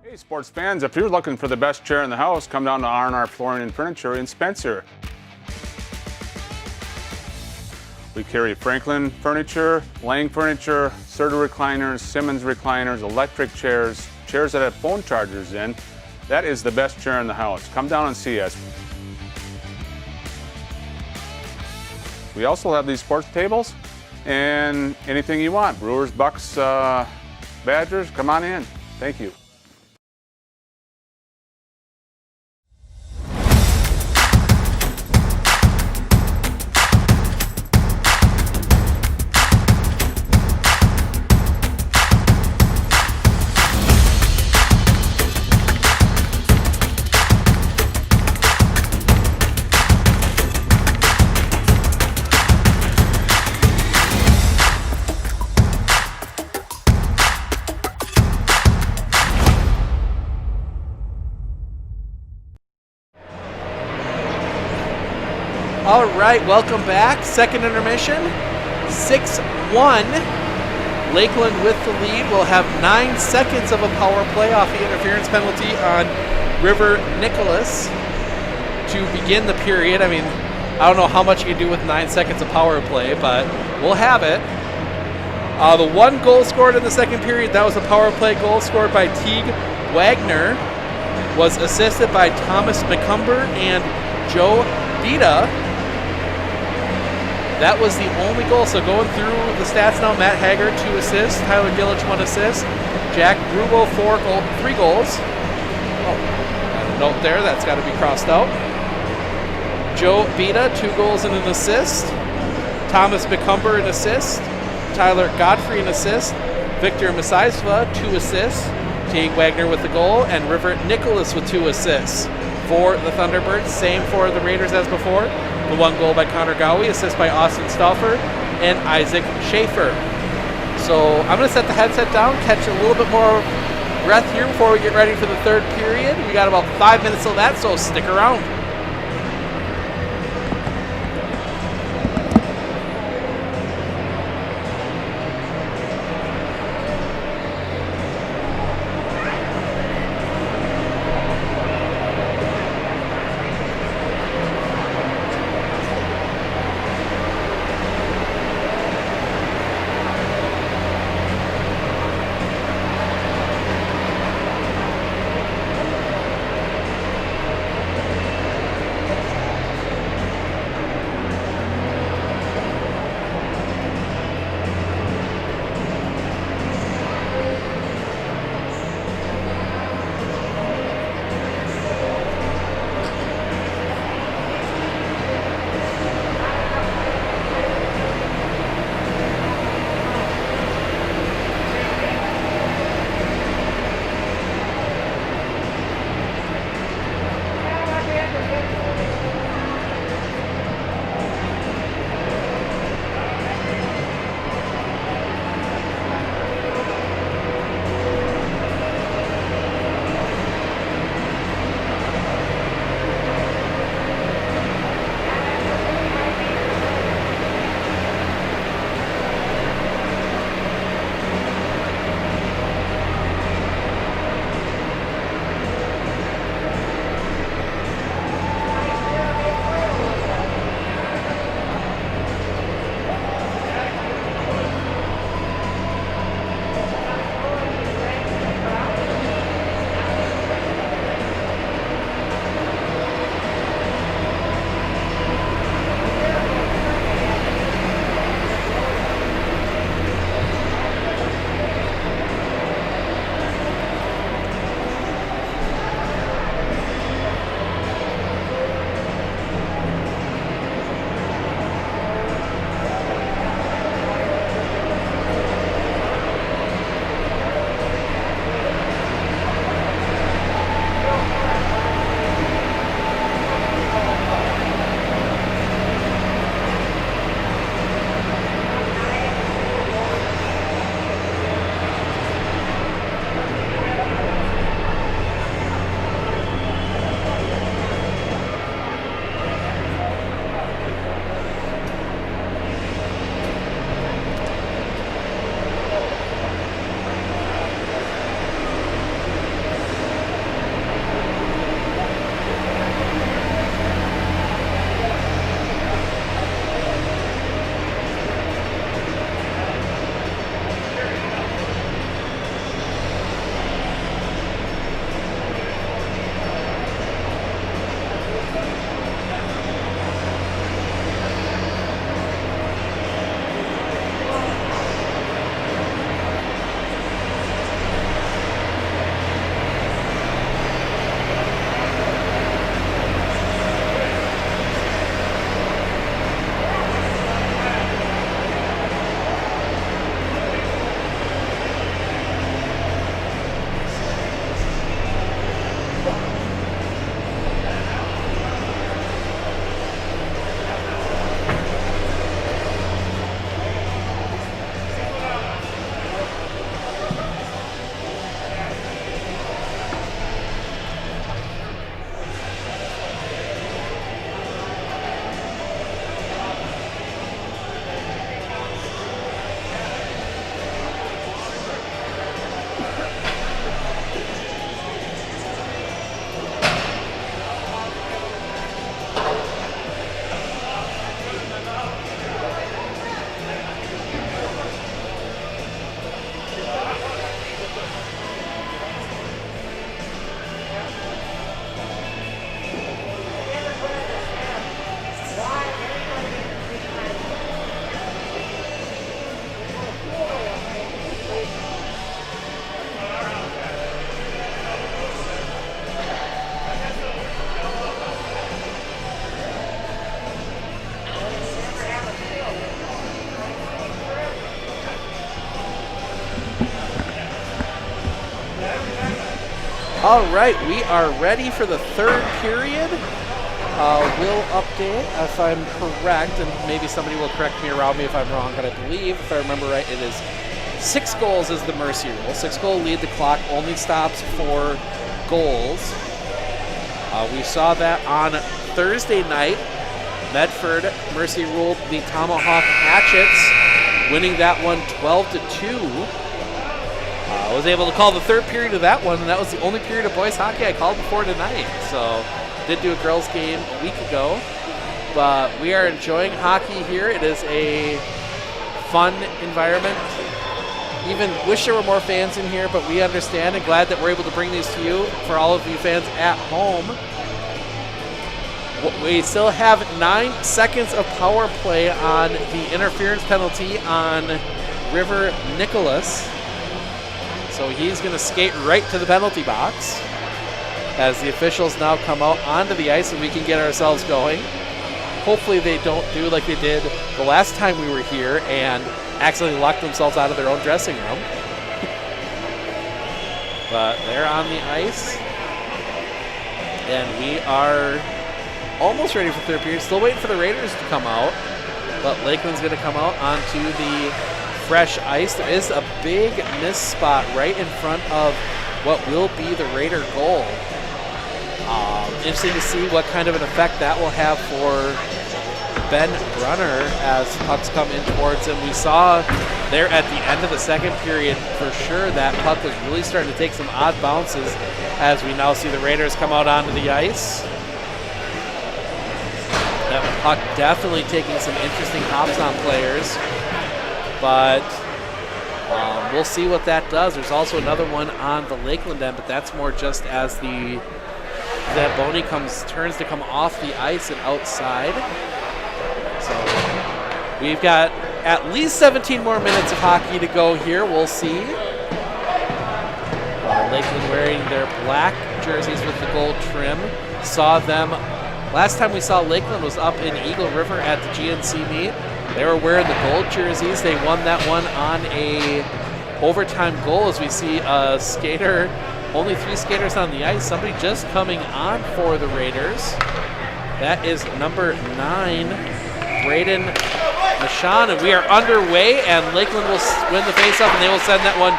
Hey sports fans, if you're looking for the best chair in the house, come down to R&R Flooring and Furniture in Spencer. We carry Franklin furniture, Lang furniture, Serta recliners, Simmons recliners, electric chairs, chairs that have phone chargers in. That is the best chair in the house. Come down and see us. We also have these sports tables and anything you want. Brewers, Bucks, Badgers, come on in. Thank you. All right, welcome back. Second intermission, 6-1. Lakeland with the lead. Will have 9 seconds of a power play off the interference penalty on River Nicholas to begin the period. I mean, I don't know how much you can do with 9 seconds of power play, but we'll have it. The one goal scored in the second period, that was a power play goal scored by Teague Wagner, was assisted by Thomas McCumber and Joe Vita. That was the only goal. So going through the stats now, Matt Haggard 2 assists, Tyler Gillich 1 assist, Jack Grubo 3 goals. Oh, a note there, that's got to be crossed out. Joe Vita 2 goals and an assist, Thomas McCumber an assist, Tyler Godfrey an assist, Victor Masaisva 2 assists, Teague Wagner with the goal, and River Nicholas with 2 assists. For the Thunderbirds, same for the Raiders as before. The 1 goal by Connor Gowie, assist by Austin Stauffer and Isaac Schaefer. So I'm going to set the headset down, catch a little bit more breath here before we get ready for the third period. We got about 5 minutes till that, so stick around. All right, we are ready for the third period. We'll update if I'm correct, and maybe somebody will correct me around me if I'm wrong, but I believe, if I remember right, it is 6 goals is the mercy rule. 6-goal lead, the clock only stops for goals. We saw that on Thursday night. Medford mercy ruled the Tomahawk Hatchets, winning that one 12-2. I was able to call the third period of that one, and that was the only period of boys hockey I called before tonight. So, did do a girls game a week ago, but we are enjoying hockey here. It is a fun environment. Even wish there were more fans in here, but we understand and glad that we're able to bring these to you for all of you fans at home. We still have 9 seconds of power play on the interference penalty on River Nicholas. So he's going to skate right to the penalty box as the officials now come out onto the ice and we can get ourselves going. Hopefully they don't do like they did the last time we were here and accidentally lock themselves out of their own dressing room. But they're on the ice. And we are almost ready for third period. Still waiting for the Raiders to come out. But Lakeland's going to come out onto the fresh ice. There is a big miss spot right in front of what will be the Raider goal. Interesting to see what kind of an effect that will have for Ben Brunner as pucks come in towards him. We saw there at the end of the second period for sure that puck was really starting to take some odd bounces as we now see the Raiders come out onto the ice. That puck definitely taking some interesting hops on players, but we'll see what that does. There's also another one on the Lakeland end, but that's more just as that Boney turns to come off the ice and outside. So we've got at least 17 more minutes of hockey to go here. We'll see. Lakeland wearing their black jerseys with the gold trim. Saw them last time we saw Lakeland was up in Eagle River at the GNC meet. They were wearing the gold jerseys. They won that one on a overtime goal as we see a skater, only 3 skaters on the ice. Somebody just coming on for the Raiders. That is number 9, Braden Mashan, and we are underway, and Lakeland will win the faceoff, and they will send that one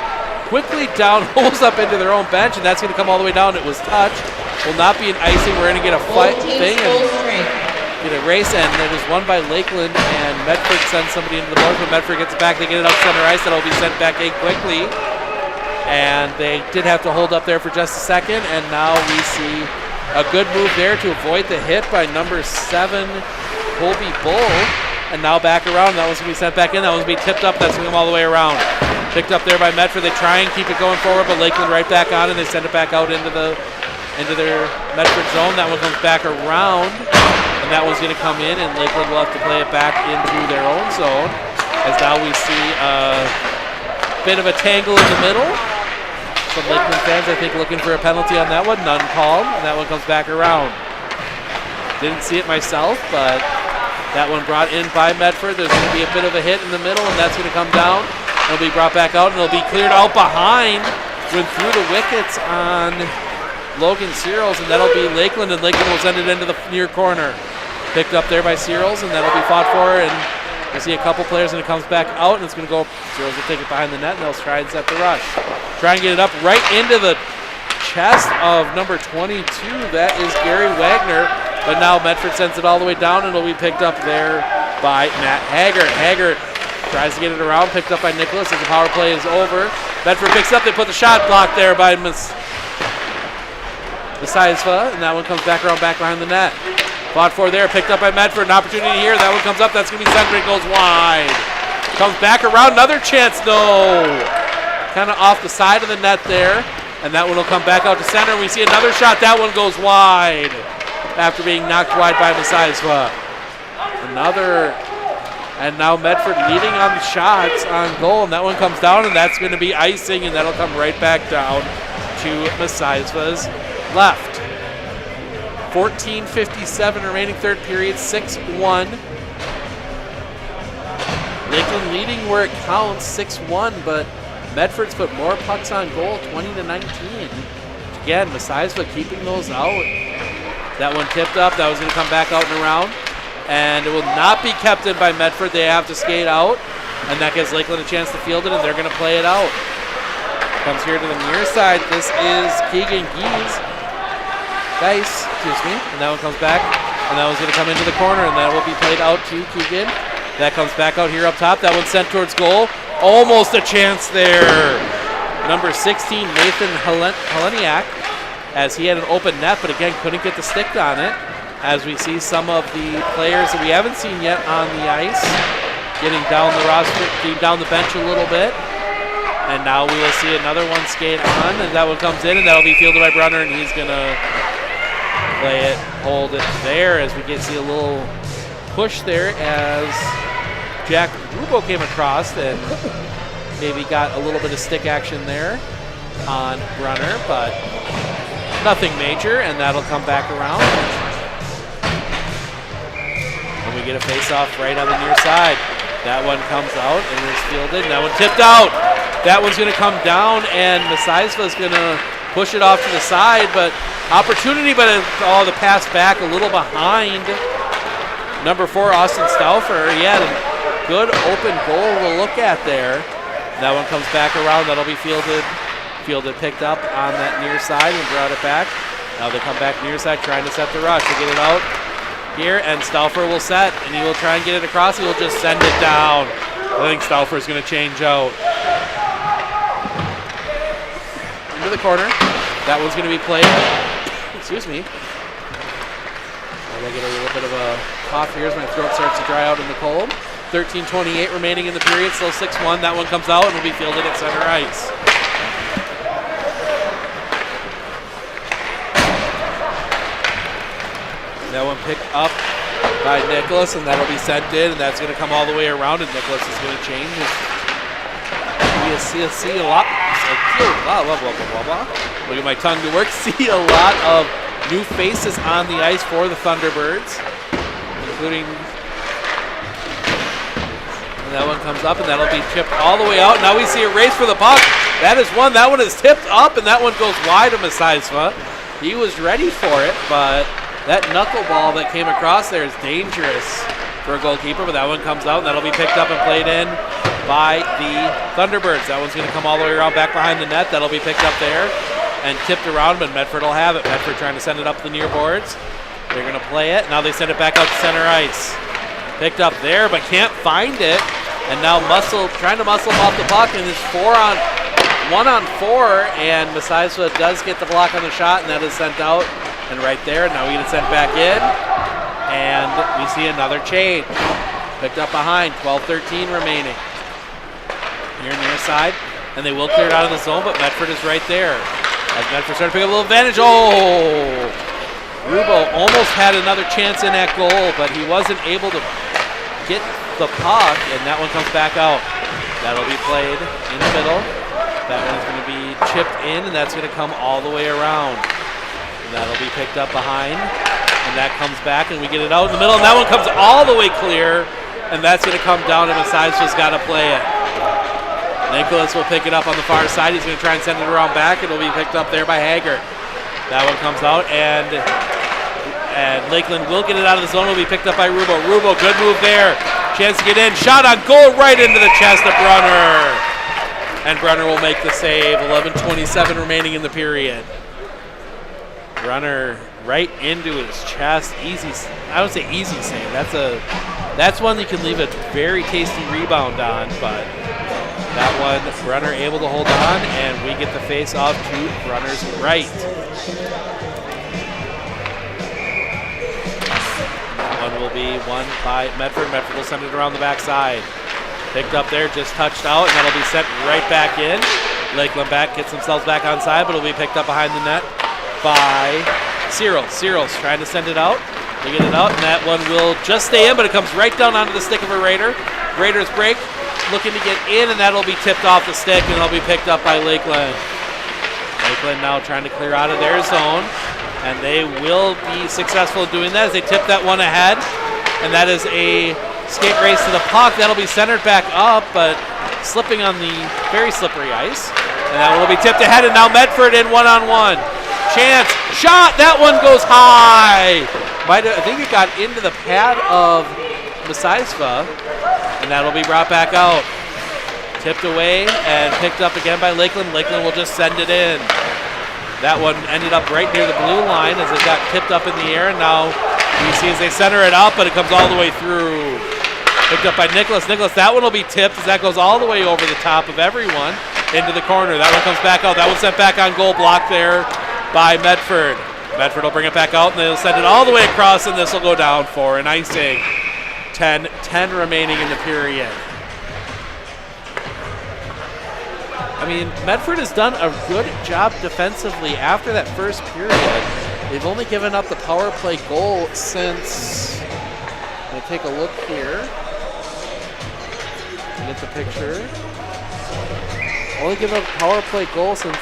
quickly down, holes up into their own bench, and that's going to come all the way down. It was touched. Will not be an icing. We're going to get a fight thing and get a race, and it was won by Lakeland, and Medford sends somebody into the boards, but Medford gets it back. They get it up center ice. That'll be sent back in quickly, and they did have to hold up there for just a second, and now we see a good move there to avoid the hit by number 7, Colby Bull, and now back around. That one's going to be sent back in. That one's going to be tipped up. That's going to come all the way around. Picked up there by Medford. They try and keep it going forward, but Lakeland right back on, and they send it back out into their Medford zone. That one comes back around, and that one's going to come in, and Lakeland will have to play it back into their own zone, as now we see a bit of a tangle in the middle. Some Lakeland fans, I think, looking for a penalty on that one. None called, and that one comes back around. Didn't see it myself, but that one brought in by Medford. There's going to be a bit of a hit in the middle, and that's going to come down. It'll be brought back out, and it'll be cleared out behind. Went through the wickets on Logan Searles, and that'll be Lakeland, and Lakeland will send it into the near corner. Picked up there by Searles, and that'll be fought for, and we'll see a couple players, and it comes back out, and it's going to go. Searles will take it behind the net, and they'll try and set the rush. Try and get it up right into the chest of number 22. That is Gary Wagner, but now Medford sends it all the way down, and it'll be picked up there by Matt Haggart. Haggart tries to get it around, picked up by Nicholas as the power play is over. Medford picks up, they put the shot block there by Messiasva, and that one comes back around back behind the net. Fought for there, picked up by Medford, an opportunity here. That one comes up, that's going to be centered, it goes wide. Comes back around, another chance, no. Kind of off the side of the net there, and that one will come back out to center. We see another shot, that one goes wide after being knocked wide by Messiasva. And now Medford leading on the shots on goal, and that one comes down, and that's going to be icing, and that'll come right back down to Messiasva's left. 14:57 remaining third period, 6-1. Lakeland leading where it counts, 6-1, but Medford's put more pucks on goal, 20-19. again, Messiahsville keeping those out. That one tipped up. That was going to come back out and around. And it will not be kept in by Medford. They have to skate out. And that gives Lakeland a chance to field it, and they're going to play it out. Comes here to the near side. This is Keegan Dice, excuse me. And that one comes back. And that one's going to come into the corner, and that will be played out to Keegan. That comes back out here up top. That one's sent towards goal. Almost a chance there. Number 16, Nathan Heleniak, as he had an open net, but again, couldn't get the stick on it. As we see some of the players that we haven't seen yet on the ice getting down the roster, getting down the bench a little bit. And now we will see another one skate on, and that one comes in, and that'll be fielded by Brunner, and he's going to play it, hold it there as we see a little push there as Jack Rubo came across and maybe got a little bit of stick action there on Brunner, but nothing major, and that'll come back around. And we get a face-off right on the near side. That one comes out and is fielded, and that one tipped out. That one's going to come down, and Messiahsville is going to push it off to the side, but opportunity, but the pass back a little behind number 4, Austin Stauffer. He had a good open goal to look at there. That one comes back around. That'll be fielded, picked up on that near side and brought it back. Now they come back near side trying to set the rush. They get it out here, and Stauffer will set, and he will try and get it across. He will just send it down. I think Stauffer is going to change out. Into the corner. That one's going to be played. Excuse me. I get a little bit of a cough here as my throat starts to dry out in the cold. 13:28 remaining in the period, still 6-1. That one comes out and will be fielded at center ice. That one picked up by Nicholas, and that'll be sent in, and that's going to come all the way around, and Nicholas is going to change his see a lot. Look at my tongue to work. See a lot of new faces on the ice for the Thunderbirds, including. And that one comes up, and that'll be tipped all the way out. Now we see a race for the puck. That is one. That one is tipped up, and that one goes wide of Messiahsville. He was ready for it, but that knuckleball that came across there is dangerous for a goalkeeper, but that one comes out, and that'll be picked up and played in by the Thunderbirds. That one's going to come all the way around back behind the net. That'll be picked up there and tipped around, but Medford will have it. Medford trying to send it up the near boards. They're going to play it. Now they send it back out to center ice. Picked up there, but can't find it. And now trying to muscle off the puck, and it's 1-on-4, and Messiahsville does get the block on the shot, and that is sent out. And right there, now we get it sent back in, and we see another change. Picked up behind, 12:13 remaining. Here near side, and they will clear it out of the zone, but Medford is right there. As Medford starting to pick up a little advantage. Oh! Rubo almost had another chance in that goal, but he wasn't able to get the puck, and that one comes back out. That'll be played in the middle. That one's going to be chipped in, and that's going to come all the way around. That'll be picked up behind, and that comes back, and we get it out in the middle, and that one comes all the way clear, and that's going to come down, and Messiahsville's got to play it. Nicholas will pick it up on the far side. He's going to try and send it around back. It'll be picked up there by Haggard. That one comes out, and Lakeland will get it out of the zone. It'll be picked up by Rubo. Rubo, good move there. Chance to get in. Shot on goal right into the chest of Brunner. And Brunner will make the save. 11:27 remaining in the period. Brunner right into his chest. Easy. I would say easy save. That's one you can leave a very tasty rebound on, but that one, Brunner able to hold on, and we get the face off to Brunner's right. That one will be won by Medford. Medford will send it around the backside. Picked up there, just touched out, and that'll be sent right back in. Lakeland back, gets themselves back on side, but it'll be picked up behind the net by Cyril. Cyril's trying to send it out. They get it out, and that one will just stay in, but it comes right down onto the stick of a Raider. Raiders break, looking to get in, and that'll be tipped off the stick, and it'll be picked up by Lakeland. Lakeland now trying to clear out of their zone, and they will be successful in doing that as they tip that one ahead, and that is a skate race to the puck. That'll be centered back up, but slipping on the very slippery ice, and that will be tipped ahead, and now Medford in one-on-one. chance. Shot. That one goes high. I think it got into the pad of Masaisva, and that'll be brought back out. Tipped away and picked up again by Lakeland. Lakeland will just send it in. That one ended up right near the blue line as it got tipped up in the air, and now you see as they center it out, but it comes all the way through. Picked up by Nicholas. Nicholas, that one will be tipped as that goes all the way over the top of everyone into the corner. That one comes back out. That one sent back on goal, blocked there by Medford. Medford will bring it back out, and they'll send it all the way across, and this will go down for an icing. 10 remaining in the period. I mean, Medford has done a good job defensively after that first period. They've only given up the power play goal since, I'm going to take a look here to get the picture. Only given up a power play goal since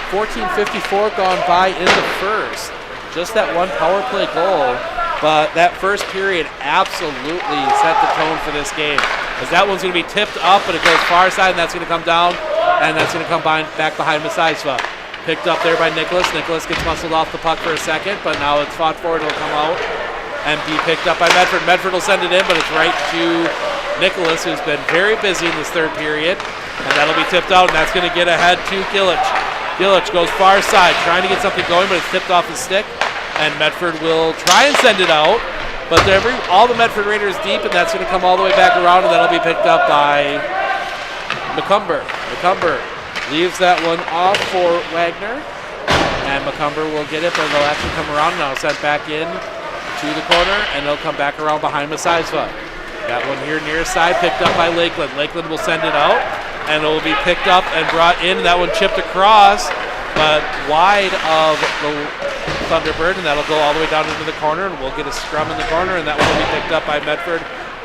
14:54 gone by in the first. Just that one power play goal, but that first period absolutely set the tone for this game. As that one's going to be tipped up, but it goes far side, and that's going to come down, and that's going to come back behind Masaisva. Picked up there by Nicholas. Nicholas gets muscled off the puck for a second, but now it's fought forward. It'll come out and be picked up by Medford. Medford will send it in, but it's right to Nicholas, who's been very busy in this third period, and that'll be tipped out, and that's going to get ahead to Gillich. Gillich goes far side, trying to get something going, but it's tipped off his stick, and Medford will try and send it out, but all the Medford Raiders deep, and that's going to come all the way back around, and that'll be picked up by McCumber. McCumber leaves that one off for Wagner, and McCumber will get it, but they'll actually come around now, sent back in to the corner, and they'll come back around behind Masaisva. That one here near side, picked up by Lakeland. Lakeland will send it out, and it will be picked up and brought in. That one chipped across, but wide of the Thunderbird, and that'll go all the way down into the corner, and we'll get a scrum in the corner, and that one will be picked up by Medford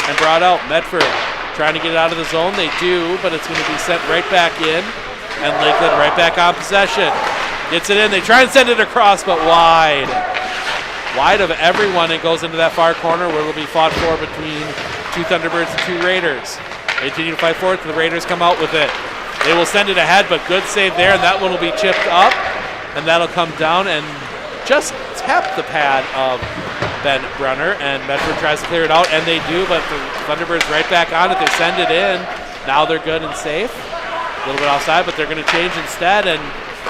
and brought out. Medford trying to get it out of the zone. They do, but it's going to be sent right back in, and Lakeland right back on possession. Gets it in. They try and send it across, but wide. Wide of everyone. It goes into that far corner where it'll be fought for between two Thunderbirds and two Raiders. They continue to fight for it. The Raiders come out with it. They will send it ahead, but good save there, and that one will be chipped up, and that'll come down and just tap the pad of Ben Brunner, and Medford tries to clear it out, and they do, but the Thunderbirds right back on it. They send it in. Now they're good and safe. A little bit offside, but they're going to change instead, and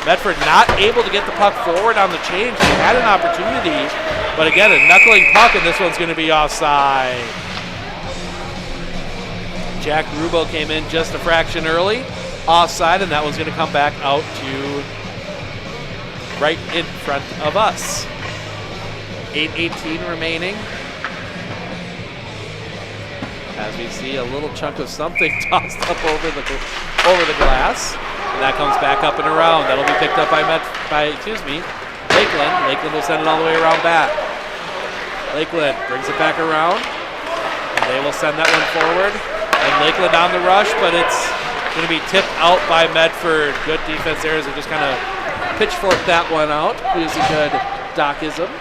Medford not able to get the puck forward on the change. They had an opportunity, but again, a knuckling puck, and this one's going to be offside. Jack Rubo came in just a fraction early, offside, and that one's going to come back out to right in front of us. 8:18 remaining. As we see a little chunk of something tossed up over the glass, and that comes back up and around. That'll be picked up by Lakeland. Lakeland will send it all the way around back. Lakeland brings it back around, and they will send that one forward. And Lakeland on the rush, but it's going to be tipped out by Medford. Good defense there as they just kind of pitchfork that one out. Using good Docism.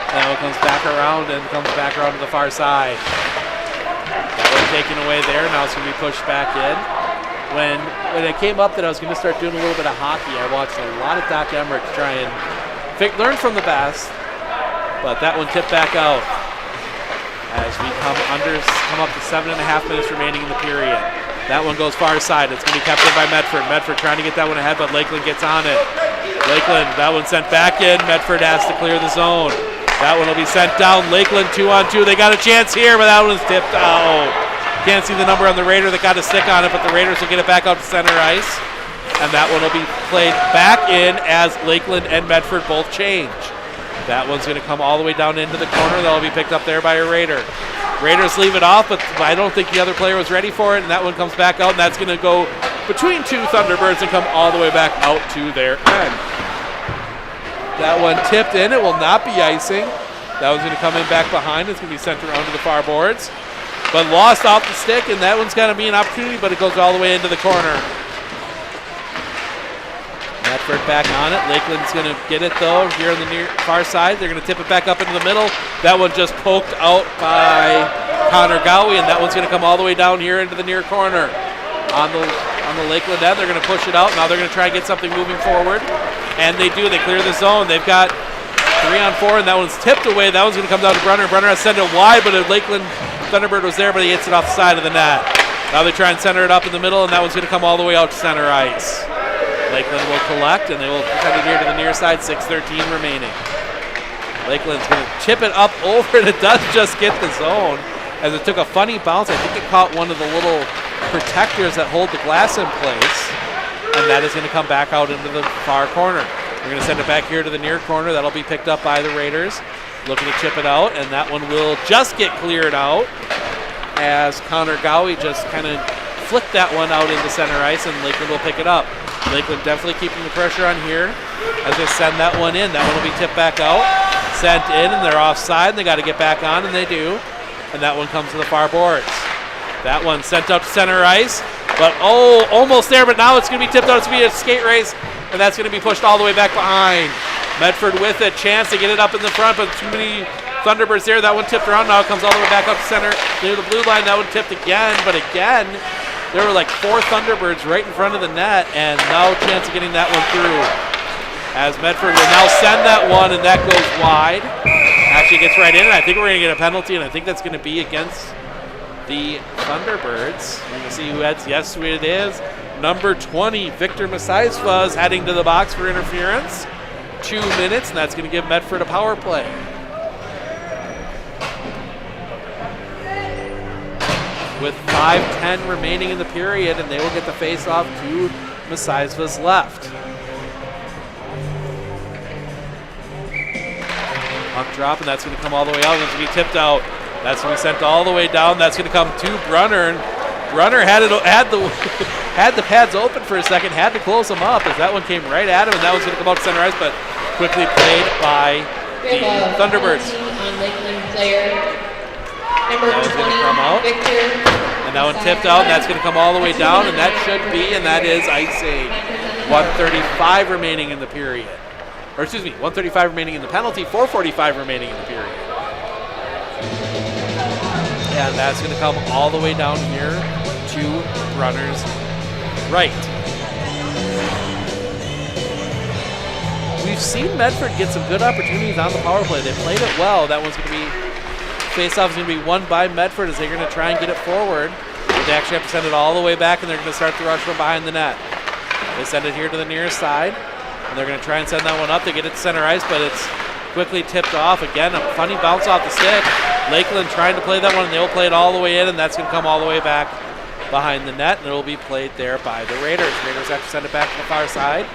Now it comes back around and comes back around to the far side. That one taken away there. Now it's going to be pushed back in. When it came up that I was going to start doing a little bit of hockey, I watched a lot of Doc Emmerich try and learn from the best. But that one tipped back out as we come up to 7.5 minutes remaining in the period. That one goes far side. It's going to be kept in by Medford. Medford trying to get that one ahead, but Lakeland gets on it. Lakeland, that one sent back in. Medford has to clear the zone. That one will be sent down. Lakeland 2-on-2. They got a chance here, but that one's tipped out. Can't see the number on the Raider that got a stick on it, but the Raiders will get it back out to center ice. And that one will be played back in as Lakeland and Medford both change. That one's going to come all the way down into the corner. That'll be picked up there by a Raider. Raiders leave it off, but I don't think the other player was ready for it, and that one comes back out, and that's going to go between two Thunderbirds and come all the way back out to their end. That one tipped in. It will not be icing. That one's going to come in back behind. It's going to be sent around to the far boards, but lost off the stick, and that one's going to be an opportunity, but it goes all the way into the corner. Medford back on it. Lakeland's going to get it, though, here on the near far side. They're going to tip it back up into the middle. That one just poked out by Connor Gowie, and that one's going to come all the way down here into the near corner. On the Lakeland end, they're going to push it out. Now they're going to try and get something moving forward. And they do. They clear the zone. They've got 3 on 4, and that one's tipped away. That one's going to come down to Brunner. Brunner has sent it wide, but a Lakeland Thunderbird was there, but he hits it off the side of the net. Now they try and center it up in the middle, and that one's going to come all the way out to center ice. Lakeland will collect, and they will send it here to the near side. 6:13 remaining. Lakeland's going to chip it up over, and it does just get the zone. As it took a funny bounce, I think it caught one of the little protectors that hold the glass in place, and that is going to come back out into the far corner. We're going to send it back here to the near corner. That'll be picked up by the Raiders. Looking to chip it out, and that one will just get cleared out as Connor Gowie just kind of flicked that one out into center ice, and Lakeland will pick it up. Lakeland definitely keeping the pressure on here as they send that one in. That one will be tipped back out, sent in, and they're offside, and they got to get back on, and they do. And that one comes to the far boards. That one sent up to center ice, but almost there, but now it's going to be tipped out. It's going to be a skate race, and that's going to be pushed all the way back behind. Medford with a chance to get it up in the front, but too many Thunderbirds there. That one tipped around. Now it comes all the way back up to center near the blue line. That one tipped again, but again, there were like 4 Thunderbirds right in front of the net, and no chance of getting that one through. As Medford will now send that one, and that goes wide. Actually gets right in, and I think we're going to get a penalty, and I think that's going to be against the Thunderbirds. We're going to see who heads. Yes, who it is. Number 20, Victor Masaisva, is heading to the box for interference. 2 minutes, and that's going to give Medford a power play. With 5:10 remaining in the period, and they will get the face-off to Masaisva's left. Puck drop, and that's going to come all the way out. That's going to be tipped out. That's going to be sent all the way down. That's going to come to Brunner. And Brunner had the pads open for a second, had to close them up as that one came right at him, and that was going to come out to center ice, but quickly played by the Thunderbirds. On Lakeland player number 20, Victor. And that one tipped out, and that's going to come all the way down, and that should be, and that is icing. 1:35 remaining in the period. Or excuse me, 1:35 remaining in the penalty, 4:45 remaining in the period. And that's going to come all the way down here to Brunner's right. We've seen Medford get some good opportunities on the power play. They played it well. That one's going to be, face-off is going to be won by Medford as they're going to try and get it forward. But they actually have to send it all the way back, and they're going to start the rush from behind the net. They send it here to the near side. And they're going to try and send that one up. They get it to center ice, but it's quickly tipped off. Again, a funny bounce off the stick. Lakeland trying to play that one, and they'll play it all the way in, and that's going to come all the way back behind the net, and it will be played there by the Raiders. Raiders have to send it back to the far side,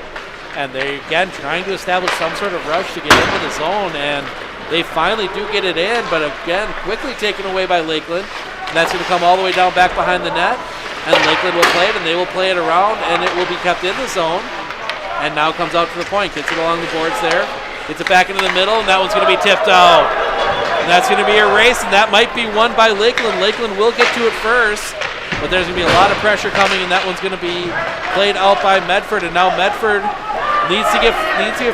and they, again, trying to establish some sort of rush to get into the zone, and they finally do get it in, but again, quickly taken away by Lakeland, and that's going to come all the way down back behind the net, and Lakeland will play it, and they will play it around, and it will be kept in the zone. And now comes out to the point, gets it along the boards there, gets it back into the middle, and that one's going to be tipped out. And that's going to be a race, and that might be won by Lakeland. Lakeland will get to it first, but there's going to be a lot of pressure coming, and that one's going to be played out by Medford. And now Medford needs to get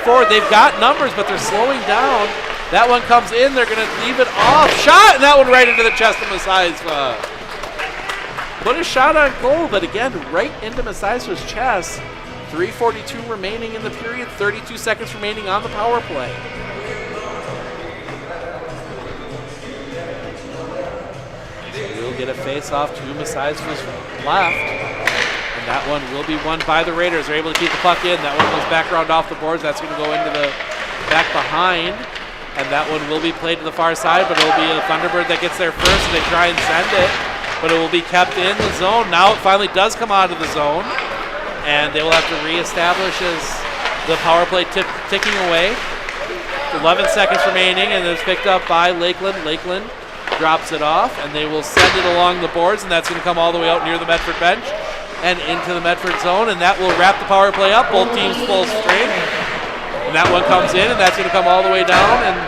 forward. They've got numbers, but they're slowing down. That one comes in, they're going to leave it off. Shot, and that one right into the chest of Masaisva. Put a shot on goal, but again, right into Masaisva's chest. 3:42 remaining in the period, 32 seconds remaining on the power play. So we'll get a face-off to Masaisva's left, and that one will be won by the Raiders. They're able to keep the puck in. That one goes back around off the boards. That's going to go into the back behind, and that one will be played to the far side, but it will be a Thunderbird that gets there first, and they try and send it, but it will be kept in the zone. Now it finally does come out of the zone. And they will have to reestablish as the power play ticking away. 11 seconds remaining, and it's picked up by Lakeland. Lakeland drops it off, and they will send it along the boards, and that's going to come all the way out near the Medford bench and into the Medford zone, and that will wrap the power play up. Both teams full strength. And that one comes in, and that's going to come all the way down, and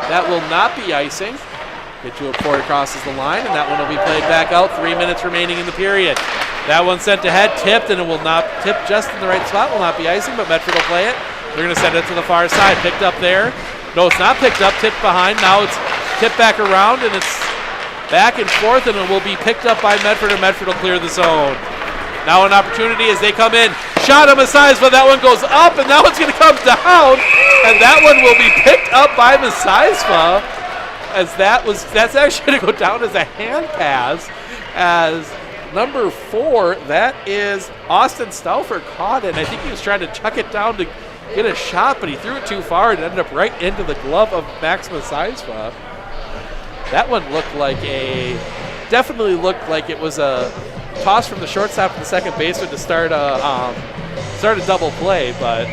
that will not be icing. Get to it before it crosses the line, and that one will be played back out. 3 minutes remaining in the period. That one sent ahead, tipped, and it will not tip just in the right spot. Will not be icing, but Medford will play it. They're going to send it to the far side. Picked up there. No, it's not picked up. Tipped behind. Now it's tipped back around, and it's back and forth, and it will be picked up by Medford, and Medford will clear the zone. Now an opportunity as they come in. shot on Messiahsva. That one goes up, and that one's going to come down, and that one will be picked up by Messiahsva, as that's actually going to go down as a hand pass, as number 4, that is Austin Stauffer, caught it. And I think he was trying to chuck it down to get a shot, but he threw it too far and ended up right into the glove of Max Messiahsva. That one definitely looked like it was a toss from the shortstop to the second baseman to start a double play, but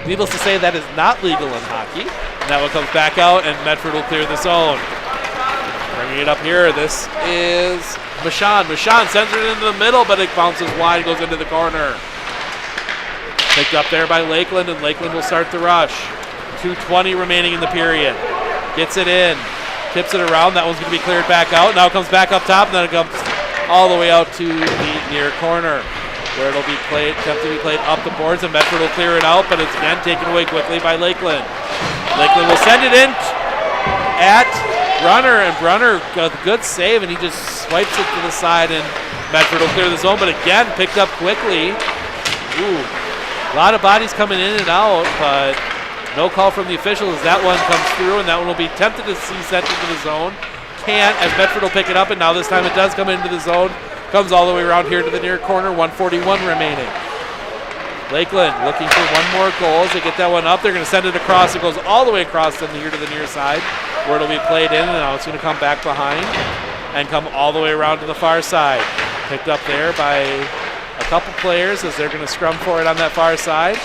needless to say, that is not legal in hockey. And that one comes back out, and Medford will clear the zone. Bringing it up here, this is Michon. Michon sends it into the middle, but it bounces wide, goes into the corner. Picked up there by Lakeland, and Lakeland will start the rush. 2:20 remaining in the period. Gets it in, tips it around. That one's going to be cleared back out. Now it comes back up top, and then it comes all the way out to the near corner, where it'll be attempted to be played up the boards, and Medford will clear it out, but it's again taken away quickly by Lakeland. Lakeland will send it in at Brunner, and Brunner got a good save, and he just swipes it to the side, and Medford will clear the zone, but again, picked up quickly. Ooh, a lot of bodies coming in and out, but no call from the officials as that one comes through, and that one will be tempted to see sent into the zone. Can't, as Medford will pick it up, and now this time it does come into the zone. Comes all the way around here to the near corner, 1:41 remaining. Lakeland looking for one more goal as they get that one up. They're going to send it across. It goes all the way across here to the near side, where it'll be played in, and now it's going to come back behind and come all the way around to the far side. Picked up there by a couple players as they're going to scrum for it on that far side.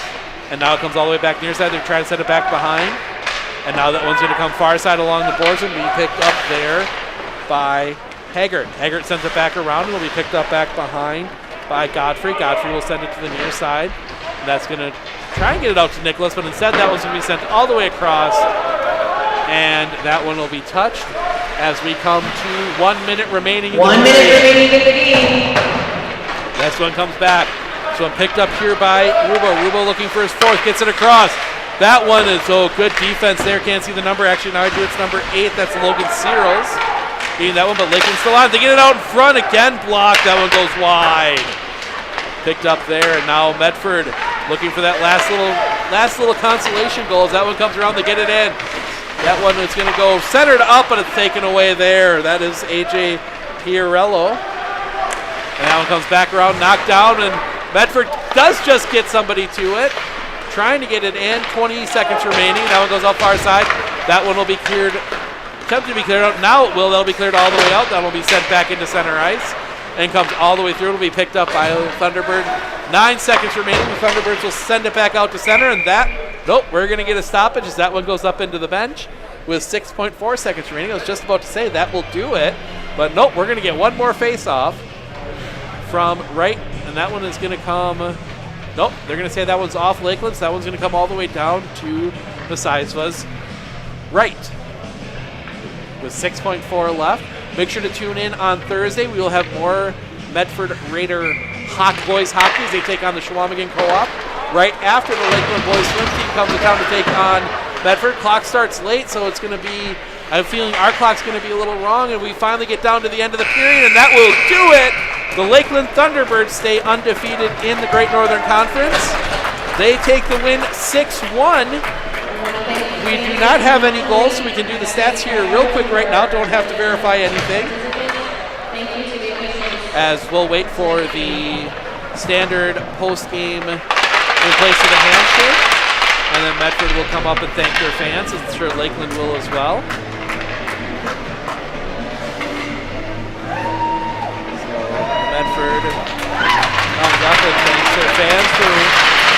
And now it comes all the way back near side. They're trying to set it back behind. And now that one's going to come far side along the boards and be picked up there by Haggart. Haggart sends it back around and will be picked up back behind by Godfrey. Godfrey will send it to the near side. And that's going to try and get it out to Nicholas, but instead that one's going to be sent all the way across. And that one will be touched as we come to 1 minute remaining. 1 minute remaining in the game. Next one comes back. This one picked up here by Rubo. Rubo looking for his fourth, gets it across. That one is, good defense there. Can't see the number. Actually, now I do. It's number 8. That's Logan Searles getting that one, but Lakeland's still on. They get it out in front. Again, blocked. That one goes wide. Picked up there, and now Medford looking for that last little consolation goal. As that one comes around, they get it in. That one is going to go centered up, but it's taken away there. That is AJ Piarello. And that one comes back around, knocked down, and Medford does just get somebody to it. Trying to get it in, 20 seconds remaining. That one goes out far side. That one will be cleared, attempted to be cleared out. Now it will, that'll be cleared all the way out. That will be sent back into center ice and comes all the way through. It'll be picked up by Thunderbird. 9 seconds remaining. The Thunderbirds will send it back out to center, and we're going to get a stoppage as that one goes up into the bench with 6.4 seconds remaining. I was just about to say that will do it, but nope, we're going to get one more face-off from right, and that one is going to come. Nope, they're going to say that one's off Lakeland, so that one's going to come all the way down to Messiahsva's right. With 6.4 left. Make sure to tune in on Thursday. We will have more Medford Raider boys hockey as they take on the Shawamigan Co-op. Right after the Lakeland boys swim team comes to town to take on Medford. Clock starts late, so it's going to be, I have a feeling our clock's going to be a little wrong, and we finally get down to the end of the period, and that will do it. The Lakeland Thunderbirds stay undefeated in the Great Northern Conference. They take the win 6-1. We do not have any goals, so we can do the stats here real quick right now. Don't have to verify anything. As we'll wait for the standard post-game in place of the handshake. And then Medford will come up and thank their fans. I'm sure Lakeland will as well. Medford comes up and thanks their fans for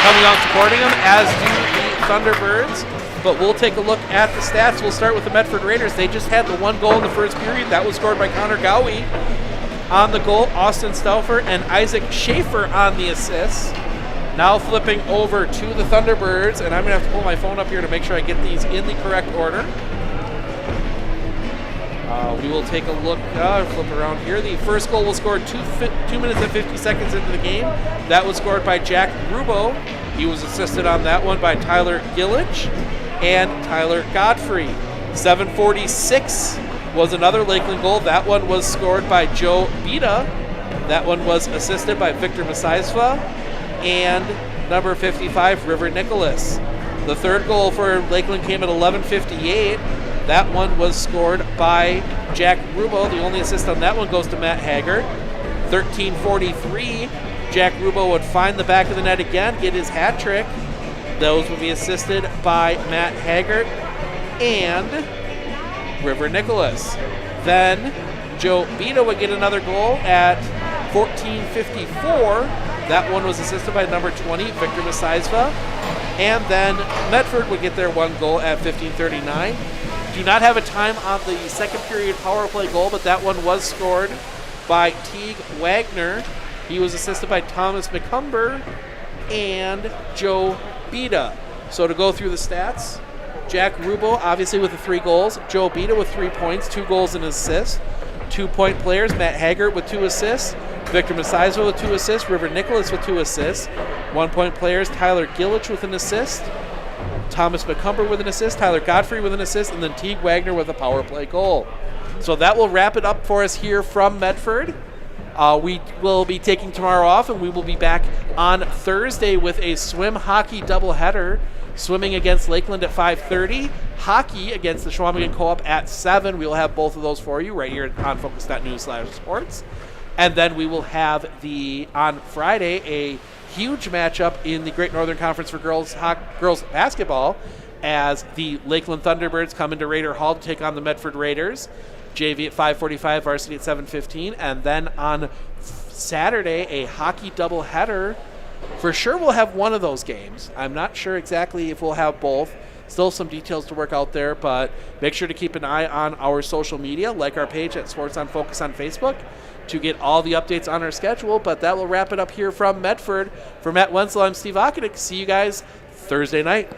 coming out and supporting them, as do the Thunderbirds. But we'll take a look at the stats. We'll start with the Medford Raiders. They just had the one goal in the first period. That was scored by Connor Gowie on the goal, Austin Stauffer and Isaac Schaefer on the assists. Now flipping over to the Thunderbirds, and I'm going to have to pull my phone up here to make sure I get these in the correct order. We will take a look, flip around here. The first goal was scored 2 minutes and 50 seconds into the game. That was scored by Jack Rubo. He was assisted on that one by Tyler Gillich and Tyler Godfrey. 7:46 was another Lakeland goal. That one was scored by Joe Bita. That one was assisted by Victor Messiahsva and number 55, River Nicholas. The third goal for Lakeland came at 11:58. That one was scored by Jack Rubo. The only assist on that one goes to Matt Haggart. 13:43, Jack Rubo would find the back of the net again, get his hat trick. Those would be assisted by Matt Haggart and River Nicholas. Then Joe Bita would get another goal at 14:54. That one was assisted by number 20, Victor Masaisva. And then Medford would get their one goal at 15:39. Do not have a time on the second period power play goal, but that one was scored by Teague Wagner. He was assisted by Thomas McCumber and Joe Bita. So to go through the stats, Jack Rubo obviously with the 3 goals, Joe Bita with 3 points, 2 goals and an assist. 2-point players, Matt Haggart with 2 assists, Victor Masaisva with 2 assists, River Nicholas with 2 assists. 1-point players, Tyler Gillich with an assist, Thomas McCumber with an assist, Tyler Godfrey with an assist, and then Teague Wagner with a power play goal. So that will wrap it up for us here from Medford. We will be taking tomorrow off, and we will be back on Thursday with a swim hockey doubleheader. Swimming against Lakeland at 5:30, hockey against the Schwamigan Co-op at 7. We will have both of those for you right here on Focus.News/Sports. And then we will have on Friday a huge matchup in the Great Northern Conference for girls basketball as the Lakeland Thunderbirds come into Raider Hall to take on the Medford Raiders. JV at 5:45, varsity at 7:15, and then on Saturday a hockey doubleheader. For sure we'll have one of those games. I'm not sure exactly if we'll have both. Still some details to work out there, but make sure to keep an eye on our social media, like our page at Sports on Focus on Facebook, to get all the updates on our schedule. But that will wrap it up here from Medford. For Matt Wenzel, I'm Steve Akidik. See you guys Thursday night.